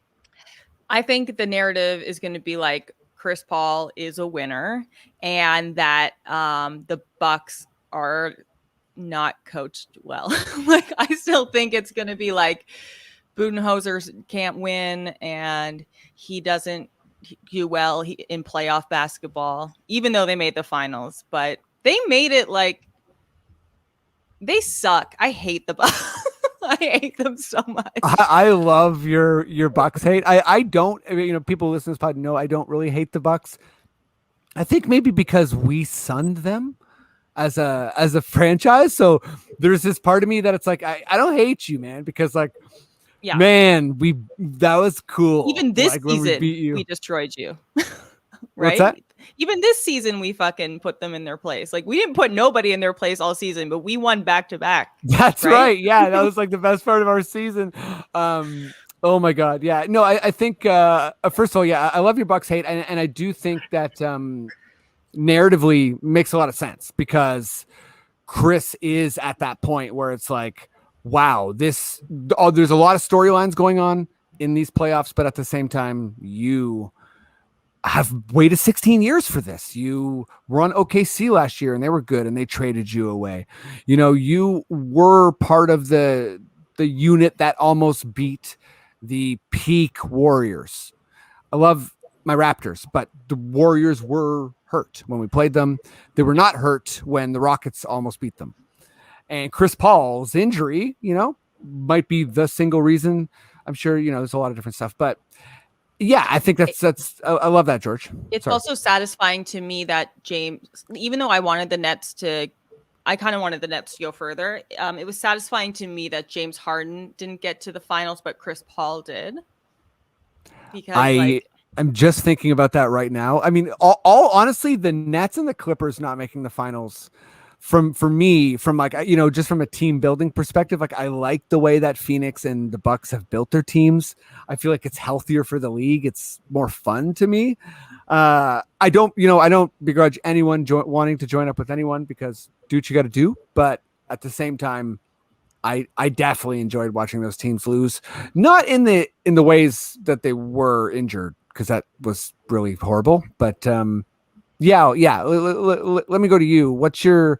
I think the narrative is going to be like Chris Paul is a winner, and that the Bucks are not coached well. Like I still think it's going to be like Budenholzer can't win, and he doesn't do well in playoff basketball, even though they made the finals. But they made it like they suck. I hate the Bucks. I hate them so much. I love your Bucks hate. I don't. People listening to this pod know I don't really hate the Bucks. I think maybe because we sunned them as a franchise. So there's this part of me that it's like I don't hate you, man, because like, man, that was cool. Even this season, we destroyed you. Right? What's that? Even this season, we fucking put them in their place. Like we didn't put nobody in their place all season, but we won back to back. That's right. Yeah, that was like the best part of our season. Oh my God. Yeah. No, I think first of all, yeah, I love your Bucks hate, and I do think that narratively makes a lot of sense because Chris is at that point where it's like, wow, there's a lot of storylines going on in these playoffs, but at the same time, you have waited 16 years for this. You were on OKC last year and they were good and they traded you away. You were part of the unit that almost beat the peak Warriors. I love my Raptors, but the Warriors were hurt when we played them. They were not hurt when the Rockets almost beat them. And Chris Paul's injury, might be the single reason. I'm sure, there's a lot of different stuff, but yeah, I think that's I love that, George. It's also satisfying to me that James, even though I wanted the Nets to go further. It was satisfying to me that James Harden didn't get to the finals, but Chris Paul did. Because I'm just thinking about that right now. I mean, all honestly, the Nets and the Clippers not making the finals from just from a team building perspective, like I like the way that Phoenix and the Bucks have built their teams. I feel like it's healthier for the league. It's more fun to me. I don't begrudge anyone wanting to join up with anyone because do what you got to do. But at the same time, I definitely enjoyed watching those teams lose, not in the ways that they were injured, because that was really horrible. But yeah. Let me go to you. What's your,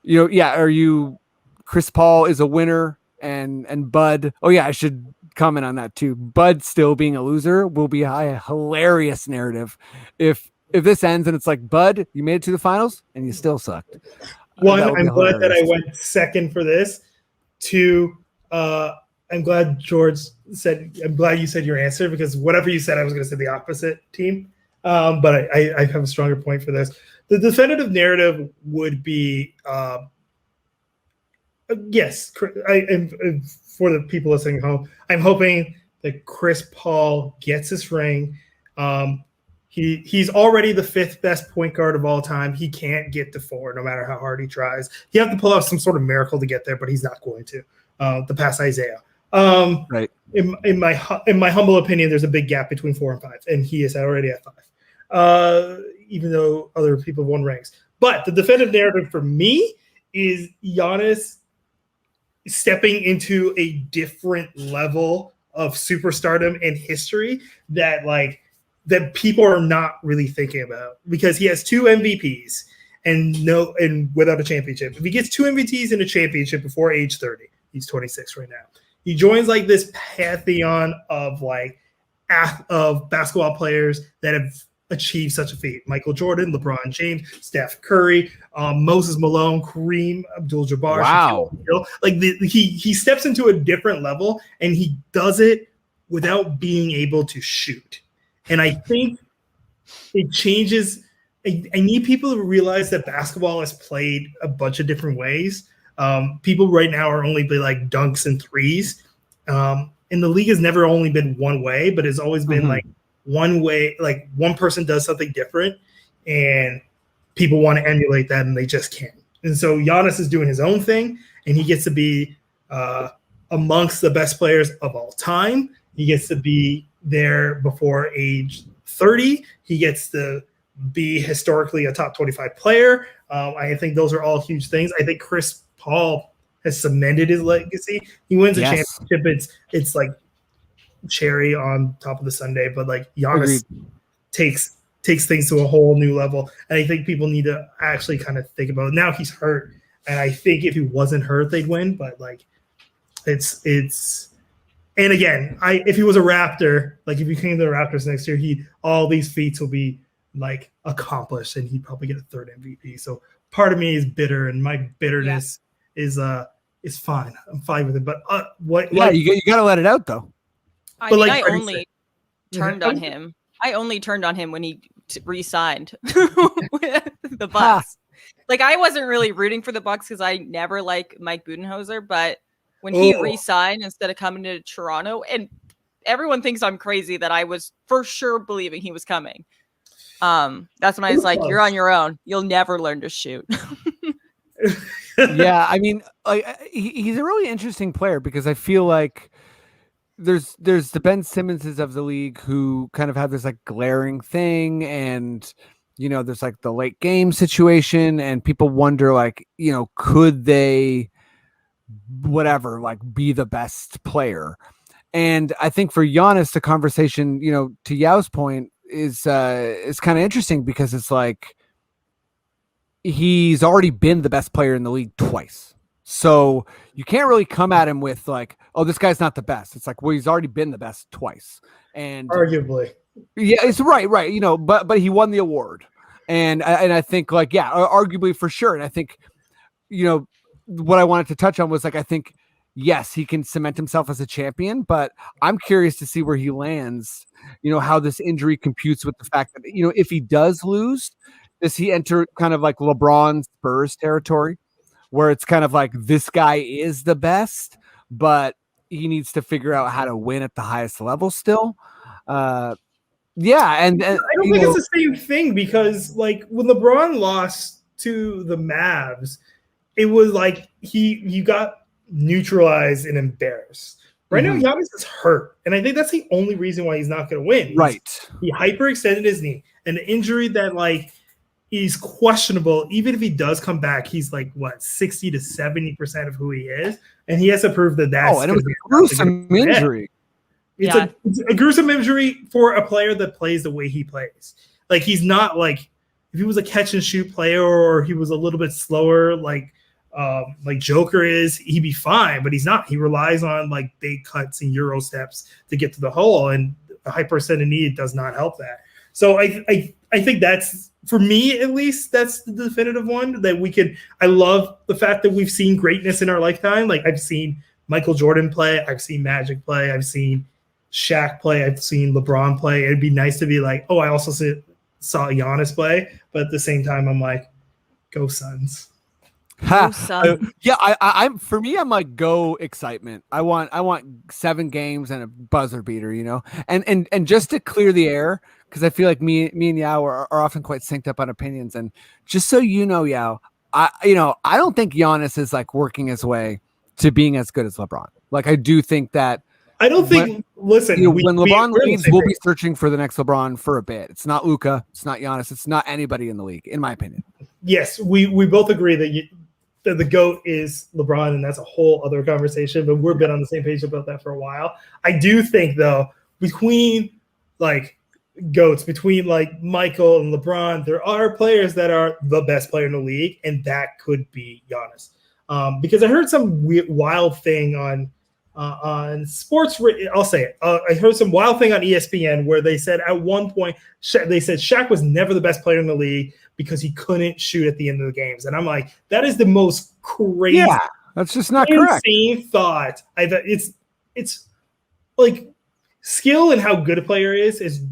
are you Chris Paul is a winner and Bud? Oh yeah, I should comment on that too. Bud still being a loser will be a hilarious narrative if this ends and it's like, Bud, you made it to the finals and you still sucked. One, I'm glad that I went second for this. Two, I'm glad you said your answer, because whatever you said, I was going to say the opposite team. But I have a stronger point for this. The definitive narrative would be, yes, for the people listening at home, I'm hoping that Chris Paul gets his ring. He's already the 5th best point guard of all time. He can't get to 4 no matter how hard he tries. He have to pull off some sort of miracle to get there, but he's not going to. To pass Isaiah. Right. In my humble opinion, there's a big gap between 4 and 5, and he is already at 5. Even though other people have won rings. But the definitive narrative for me is Giannis stepping into a different level of superstardom in history that people are not really thinking about, because he has 2 MVPs and without a championship. If he gets 2 MVPs and a championship before age 30, he's 26 right now. He joins this pantheon of basketball players that have achieved such a feat. Michael Jordan, LeBron James, Steph Curry, Moses Malone, Kareem Abdul-Jabbar. Wow. He steps into a different level, and he does it without being able to shoot. And I think it changes. I need people to realize that basketball is played a bunch of different ways. People right now are only playing dunks and threes. And the league has never only been one way, but it's always been one way, one person does something different and people want to emulate that and they just can't. And so Giannis is doing his own thing, and he gets to be amongst the best players of all time. He gets to be there before age 30. He gets to be historically a top 25 player. I think those are all huge things. I think Chris Paul has cemented his legacy. He wins a championship. It's like cherry on top of the sundae, but Giannis takes things to a whole new level. And I think people need to actually kind of think about it. Now he's hurt, and I think if he wasn't hurt, they'd win. But it's and again, if he was a Raptor, if he came to the Raptors next year, all these feats will be accomplished, and he'd probably get a 3rd MVP. So part of me is bitter, and my bitterness is fine. I'm fine with it. But you got to let it out though. I only turned on him. I only turned on him when he re-signed with the Bucks. I wasn't really rooting for the Bucks because I never like Mike Budenholzer, but when he re-signed instead of coming to Toronto, and everyone thinks I'm crazy that I was for sure believing he was coming. That's when I was like, "You're on your own. You'll never learn to shoot." Yeah, I mean, he's a really interesting player because I feel like there's the Ben Simmonses of the league who kind of have this glaring thing, and there's the late game situation, and people wonder could they be the best player? And I think for Giannis, the conversation, to Yaw's point, is kind of interesting because it's he's already been the best player in the league twice. So you can't really come at him with oh, this guy's not the best. It's well, he's already been the best twice. And arguably. Yeah, it's right. You know, but he won the award, and I think like arguably for sure, and I think what I wanted to touch on was like I think yes he can cement himself as a champion, but I'm curious to see where he lands. How this injury computes with the fact that if he does lose, does he enter kind of like LeBron Spurs territory, where it's kind of like this guy is the best, but he needs to figure out how to win at the highest level still. And I don't think it's the same thing because like when LeBron lost to the Mavs, it was like you got neutralized and embarrassed. Right now, Giannis is hurt, and I think that's the only reason why he's not going to win. He hyperextended his knee, an injury that like is questionable. Even if he does come back, he's like 60 to 70% of who he is, and he has to prove that that's. And it was a gruesome injury. It's a gruesome injury for a player that plays the way he plays. Like he's not like if he was a catch and shoot player or he was a little bit slower, like Joker is, he'd be fine, but he's not. He relies on like big cuts and Euro steps to get to the hole, and a hyperextended knee does not help that. So I think that's, for me at least, that's the definitive one that we could. I love the fact that we've seen greatness in our lifetime. Like I've seen Michael Jordan play, I've seen Magic play, I've seen Shaq play, I've seen LeBron play. It'd be nice to be like, oh, I also saw Giannis play, but at the same time, I'm like, go Suns. I'm for me, I'm like, go excitement. I want 7 games and a buzzer beater, and just to clear the air, because I feel like me and Yaw are often quite synced up on opinions, and just so you know, Yaw, I don't think Giannis is like working his way to being as good as LeBron. Like I do think that. I don't think. When LeBron leaves, we'll be searching for the next LeBron for a bit. It's not Luka. It's not Giannis. It's not anybody in the league, in my opinion. Yes, we both agree that the GOAT is LeBron, and that's a whole other conversation. But we've been on the same page about that for a while. I do think though, between like GOATs, between like Michael and LeBron, there are players that are the best player in the league, and that could be Giannis. Because I heard some wild thing on sports. I'll say it. I heard some wild thing on ESPN where they said at one point they said Shaq was never the best player in the league because he couldn't shoot at the end of the games, and I'm like, that is the most crazy. Yeah, that's just not correct. Insane thought. It's like skill and how good a player is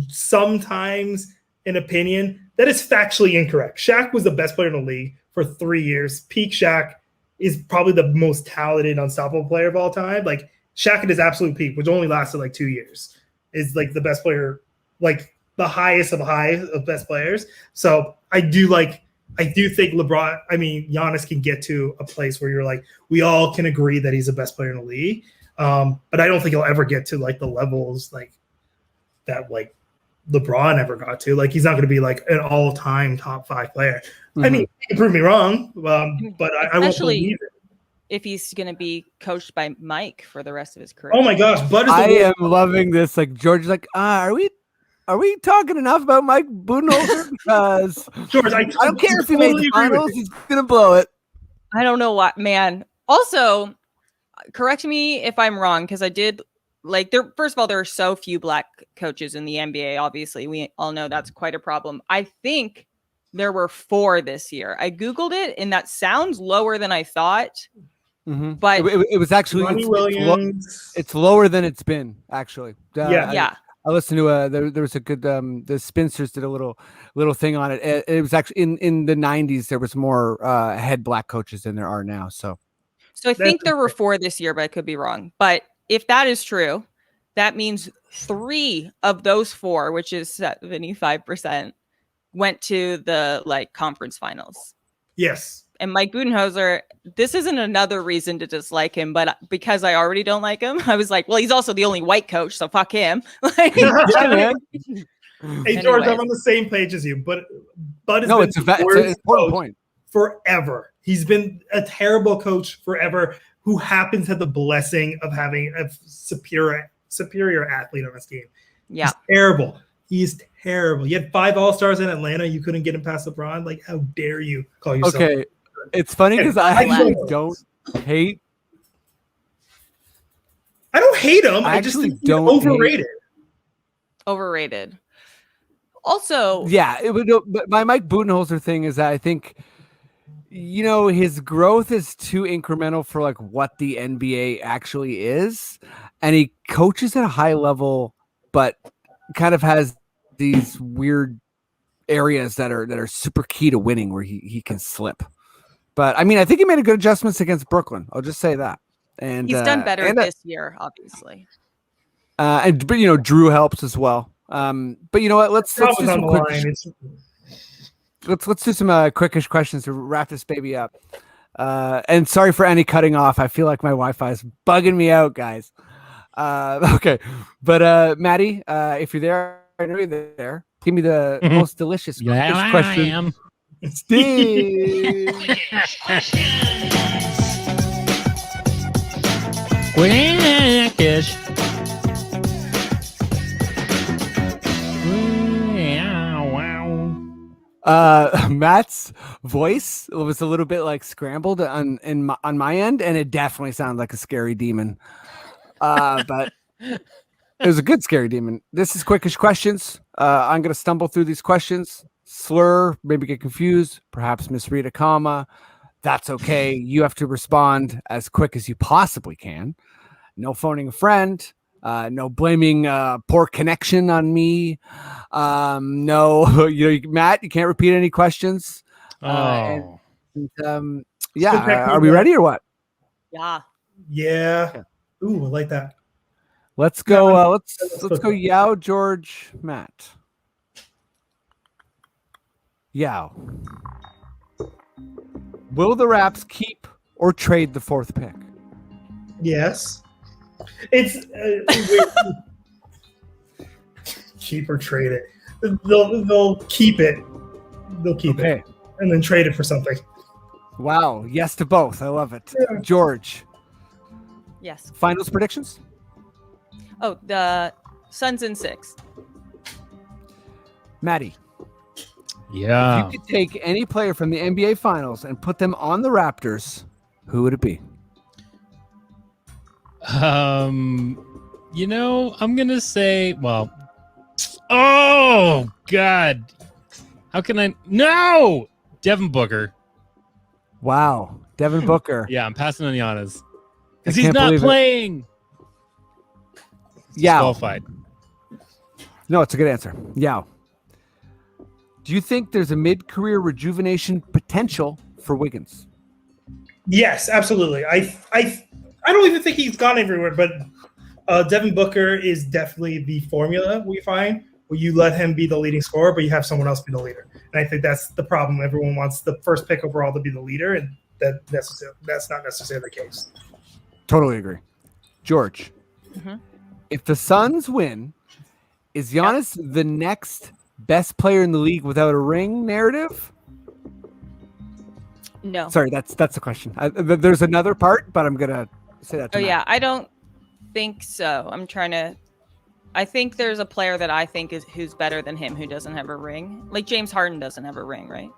sometimes an opinion that is factually incorrect. Shaq was the best player in the league for 3 years. Peak Shaq is probably the most talented, unstoppable player of all time. Like Shaq at his absolute peak, which only lasted like 2 years, is like the best player, like the highest of high of best players. So I do think Giannis can get to a place where you're like, we all can agree that he's the best player in the league. But I don't think he'll ever get to like the levels like that, like LeBron ever got to. Like he's not going to be like an all-time top 5 player. I mean, he can prove me wrong, but I won't believe it. If he's going to be coached by Mike for the rest of his career. Oh my gosh, I am loving this. Like George's like, are we talking enough about Mike Budenholzer? Because George, I don't care if he made the finals, he's gonna blow it. I don't know what, man. Also, correct me if I'm wrong, because I did like there. First of all, there are so few black coaches in the NBA. Obviously, we all know that's quite a problem. I think there were 4 this year. I Googled it, and that sounds lower than I thought. Mm-hmm. But it was actually it's lower than it's been actually. I listened to there was a good the Spinsters did a little thing on it. It was actually in the 90s there was more head black coaches than there are now. So I think there were 4 this year, but I could be wrong. But if that is true, that means 3 of those 4, which is 75%, went to the like conference finals. Yes. And Mike Budenholzer, this isn't another reason to dislike him, but because I already don't like him, I was like, well, he's also the only white coach, so fuck him. Hey, George, I'm on the same page as you, but Bud it's an important point. Forever. He's been a terrible coach forever who happens to have the blessing of having a superior athlete on his team. Yeah. He's terrible. He's terrible. You had 5 All-Stars in Atlanta. You couldn't get him past LeBron. Like, how dare you call yourself? Okay. It's funny because I actually don't hate. I don't hate him. I just think he's overrated. Overrated. Also, Yeah, it would. But my Mike Budenholzer thing is that I think, his growth is too incremental for like what the NBA actually is, and he coaches at a high level, but kind of has these weird areas that are super key to winning where he can slip. But I mean, I think he made a good adjustments against Brooklyn. I'll just say that. And he's done better this year, obviously. But Drew helps as well. But you know what? Let's do some let's do some quickish questions to wrap this baby up. And sorry for any cutting off. I feel like my Wi-Fi is bugging me out, guys. Okay, but Maddie, if you're there, I know you're there. Give me the most delicious quickish question. I am. Steve. Quickish. Matt's voice was a little bit like scrambled on my end, and it definitely sounded like a scary demon. But it was a good scary demon. This is Quickish Questions. I'm going to stumble through these questions, slur, maybe get confused, perhaps misread a comma. That's okay. You have to respond as quick as you possibly can. No phoning a friend. No blaming poor connection on me. No, Matt, you can't repeat any questions. Yeah, are we ready or what? Yeah. Yeah. Ooh, I like that. Let's go. Let's go. Yaw, George, Matt. Yaw. Will the Raps keep or trade the 4th pick? Yes. It's keep or trade it. They'll keep it. They'll keep it and then trade it for something. Wow. Yes to both. I love it. Yeah. George. Yes. Finals predictions? Oh, the Suns in 6. Maddie. Yeah. If you could take any player from the NBA Finals and put them on the Raptors, who would it be? I'm gonna say, oh God, how can I? No, Devin Booker. Wow, Devin Booker. Yeah, I'm passing on Giannis because I he's can't not believe it. playing. Yeah, Qualified. no, it's a good answer. Yeah. Do you think there's a mid-career rejuvenation potential for Wiggins? Yes, absolutely. I don't even think he's gone everywhere, but Devin Booker is definitely the formula we find where you let him be the leading scorer, but you have someone else be the leader. And I think that's the problem. Everyone wants the first pick overall to be the leader, and that's not necessarily the case. Totally agree. George, Mm-hmm. if the Suns win, is Giannis the next best player in the league without a ring narrative? No. Sorry, that's the question. There's another part, but I'm gonna say that. Yeah, I don't think so. I think there's a player that I think who's better than him who doesn't have a ring. Like James Harden doesn't have a ring, right?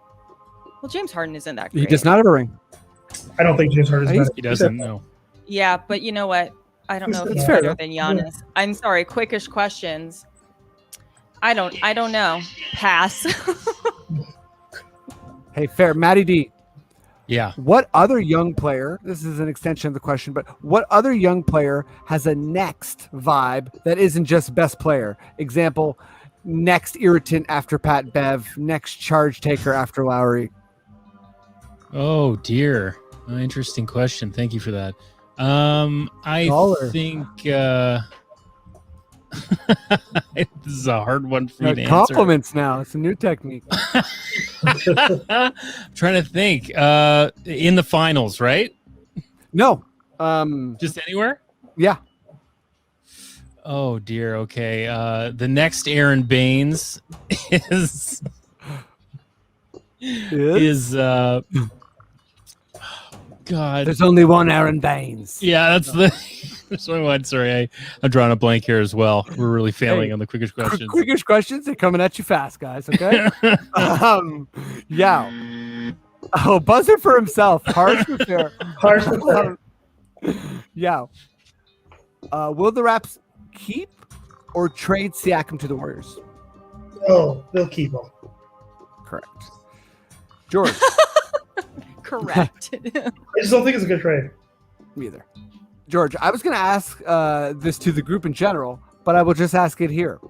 Well, James Harden isn't that great. He does not have a ring. I don't think James Harden is better. He doesn't know. Yeah, but you know what? I don't know if That's he's fair, better though. than Giannis. Yeah. I'm sorry. Quickish questions. I don't know. Pass. Hey, fair. Matty D. Yeah. What other young player, this is an extension of the question, but what other young player has a next vibe that isn't just best player? Example, next irritant after Pat Bev, next charge taker after Lowry. Oh dear. Interesting question. Thank you for that. I Dollar. think this is a hard one for me to answer. Compliments now. It's a new technique. I'm trying to think. In the finals, right? No. Just anywhere? Yeah. Oh dear. Okay. The next Aaron Baines is God. There's only one Aaron Baines. Yeah, that's there's only one. Sorry, I'm drawing a blank here as well. We're really failing on the quickish questions. Quickish questions, they're coming at you fast, guys. Okay. Yeah. Oh, buzzer for himself. Harsh but fair. Harsh but fair. Yeah. Will the Raps keep or trade Siakam to the Warriors? Oh, they'll keep him. Correct. George. Correct. I just don't think it's a good trade. Me either. George, I was going to ask this to the group in general, but I will just ask it here.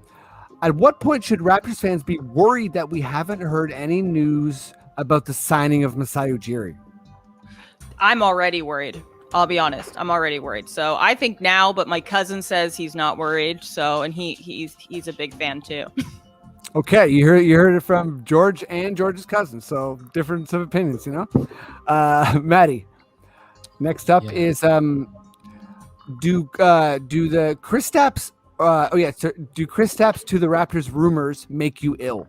At what point should Raptors fans be worried that we haven't heard any news about the signing of Masai Ujiri? I'm already worried. I'll be honest. I'm already worried. So I think now, but my cousin says he's not worried. So, and he's a big fan too. Okay, you heard it from George and George's cousin. So difference of opinions, you know. Maddie. Next up is do the Kristaps do Kristaps to the Raptors rumors make you ill?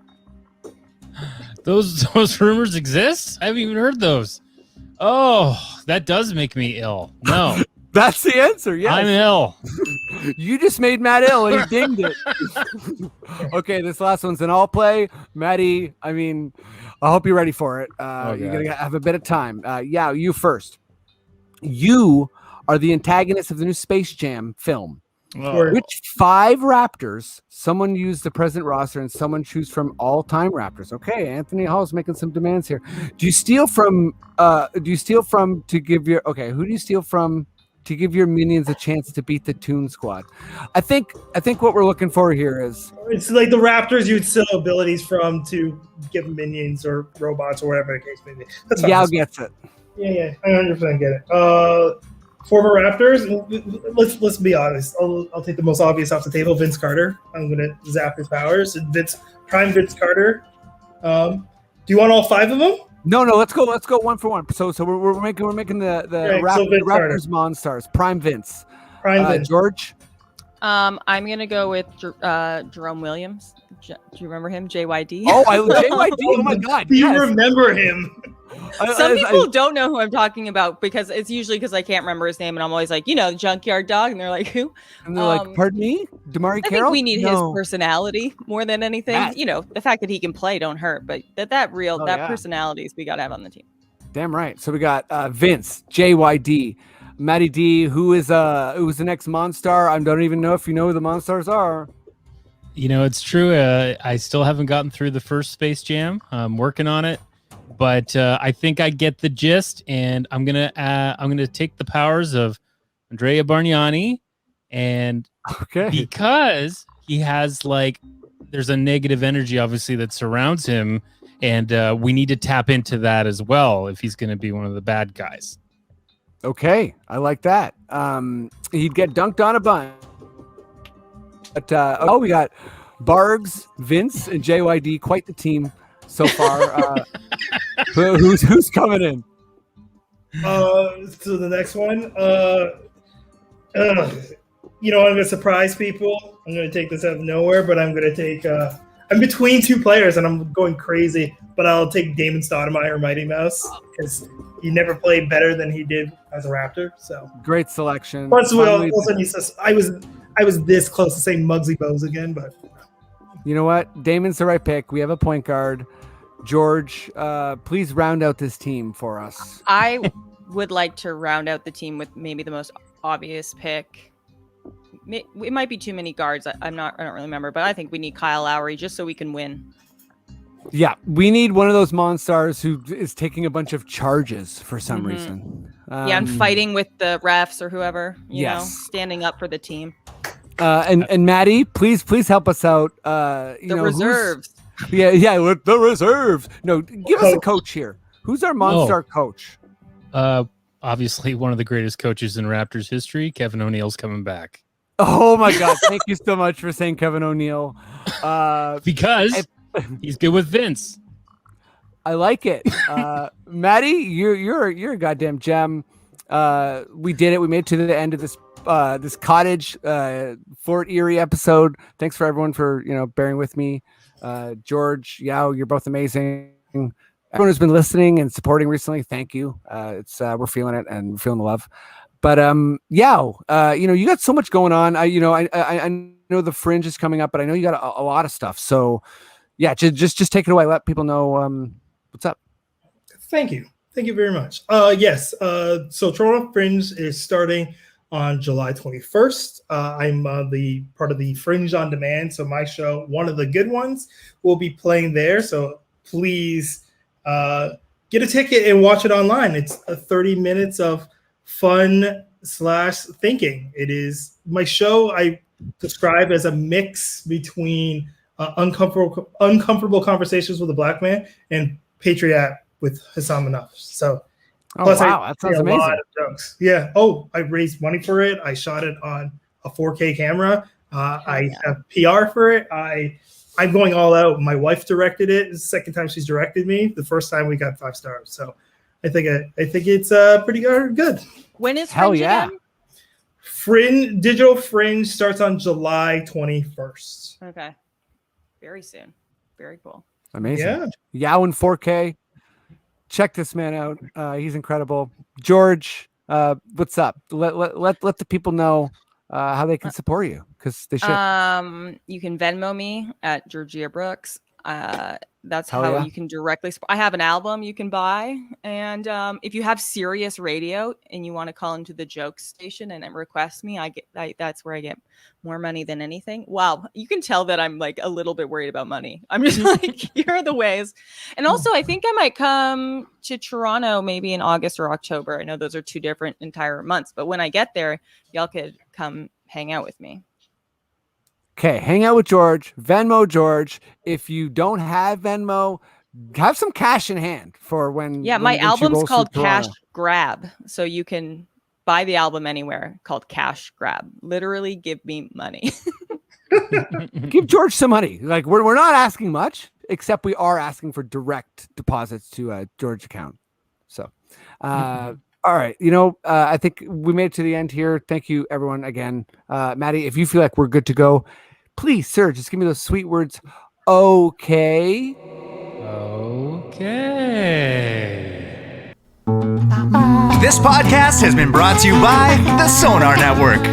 Those rumors exist? I haven't even heard those. Oh, that does make me ill. No. That's the answer. Yes. I'm ill. You just made Matt ill and he dinged it. Okay, this last one's an all play. Maddie, I mean, I hope you're ready for it. You're going to have a bit of time. Yeah, you first. You are the antagonist of the new Space Jam film. Oh. Which 5 Raptors, someone use the present roster and someone choose from all-time Raptors. Okay, Anthony Hall's making some demands here. Who do you steal from to give your minions a chance to beat the Toon Squad? I think what we're looking for here is it's like the Raptors you'd steal abilities from to give minions or robots or whatever the case may be. Yaw gets it. Yeah, I 100% get it. Former Raptors, let's be honest. I'll take the most obvious off the table. Vince Carter. I'm gonna zap his powers. Prime Vince Carter. Do you want all 5 of them? No. Let's go one for one. So we're making the Raptors Monstars. Prime Vince. Vince. George. I'm gonna go with Jerome Williams. Do you remember him? JYD. Oh, JYD. Oh my God. Do you remember him? Some people don't know who I'm talking about because it's usually because I can't remember his name, and I'm always like, the Junkyard Dog, and they're like, who? And they're like, pardon me, Damari Carroll. I think we need his personality more than anything. The fact that he can play don't hurt, but that personalities we got to have on the team. Damn right. So we got Vince, JYD, Matty D, who is the next Monstar. I don't even know if you know who the Monstars are. It's true. I still haven't gotten through the first Space Jam. I'm working on it. But I think I get the gist, and I'm gonna take the powers of Andrea Bargnani, and because he has there's a negative energy obviously that surrounds him, and we need to tap into that as well if he's going to be one of the bad guys. Okay, I like that. He'd get dunked on a bunch. But we got Bargs, Vince, and JYD, quite the team so far. Who's coming in? So the next one, I'm going to surprise people. I'm going to take this out of nowhere, but I'm going to take. I'm between 2 players, and I'm going crazy. But I'll take Damon Stoudemire, Mighty Mouse, because he never played better than he did as a Raptor. So great selection. Plus, all of a sudden he says, I was this close to saying Muggsy Bogues again, but you know what? Damon's the right pick. We have a point guard. George, please round out this team for us. I would like to round out the team with maybe the most obvious pick. It might be too many guards. I don't really remember, but I think we need Kyle Lowry just so we can win. Yeah, we need one of those Monstars who is taking a bunch of charges for some reason. And fighting with the refs or whoever, you know, standing up for the team. And Maddie, please help us out. The reserves. With the reserves. No, give us a coach here. Who's our Monstar coach? Obviously one of the greatest coaches in Raptors history. Kevin O'Neal's coming back. Oh my God! Thank you so much for saying Kevin O'Neal. Because he's good with Vince. I like it. Maddie, you're a goddamn gem. We did it. We made it to the end of this cottage Fort Erie episode. Thanks for everyone for bearing with me. George, Yaw, you're both amazing. Everyone who's been listening and supporting recently, thank you. We're feeling it and we're feeling the love. But Yaw, you got so much going on. I know the Fringe is coming up, but I know you got a lot of stuff. So yeah, just take it away. Let people know what's up. Thank you very much. Yes. So Toronto Fringe is starting on July 21st. I'm the part of the Fringe on Demand. So my show, one of the good ones, will be playing there. So please get a ticket and watch it online. It's 30 minutes of fun / thinking. It is my show I describe as a mix between uncomfortable conversations with a black man and Patriot with Hassan Minaj. So Plus, that sounds amazing. A lot of jokes. Yeah. Oh, I raised money for it. I shot it on a 4K camera. I have PR for it. I'm going all out. My wife directed it. It's the second time she's directed me. The first time we got 5 stars. So I think it's pretty good. When is Hell Fringe yeah. again? Digital Fringe starts on July 21st. Okay. Very soon. Very cool. Amazing. Yeah. Yaw in 4K. Check this man out. He's incredible. George, what's up? Let the people know how they can support you, because they should. You can Venmo me at Georgea Brooks. That's Hell how yeah. you can directly. I have an album you can buy, and if you have Sirius Radio and you want to call into the jokes station and request me, that's where I get more money than anything. Wow, you can tell that I'm like a little bit worried about money. I'm just like, here are the ways. And also, I think I might come to Toronto maybe in August or October. I know those are 2 different entire months, but when I get there, y'all could come hang out with me. Okay, hang out with George, Venmo George. If you don't have Venmo, have some cash in hand for when. Yeah, when my she album's rolls called through Cash Toronto. Grab, so you can buy the album anywhere, called Cash Grab. Literally, give me money. Give George some money. Like we're not asking much, except we are asking for direct deposits to a George account. So, all right. I think we made it to the end here. Thank you, everyone, again. Maddie, if you feel like we're good to go, please, sir, just give me those sweet words. Okay. Okay. This podcast has been brought to you by the Sonar Network.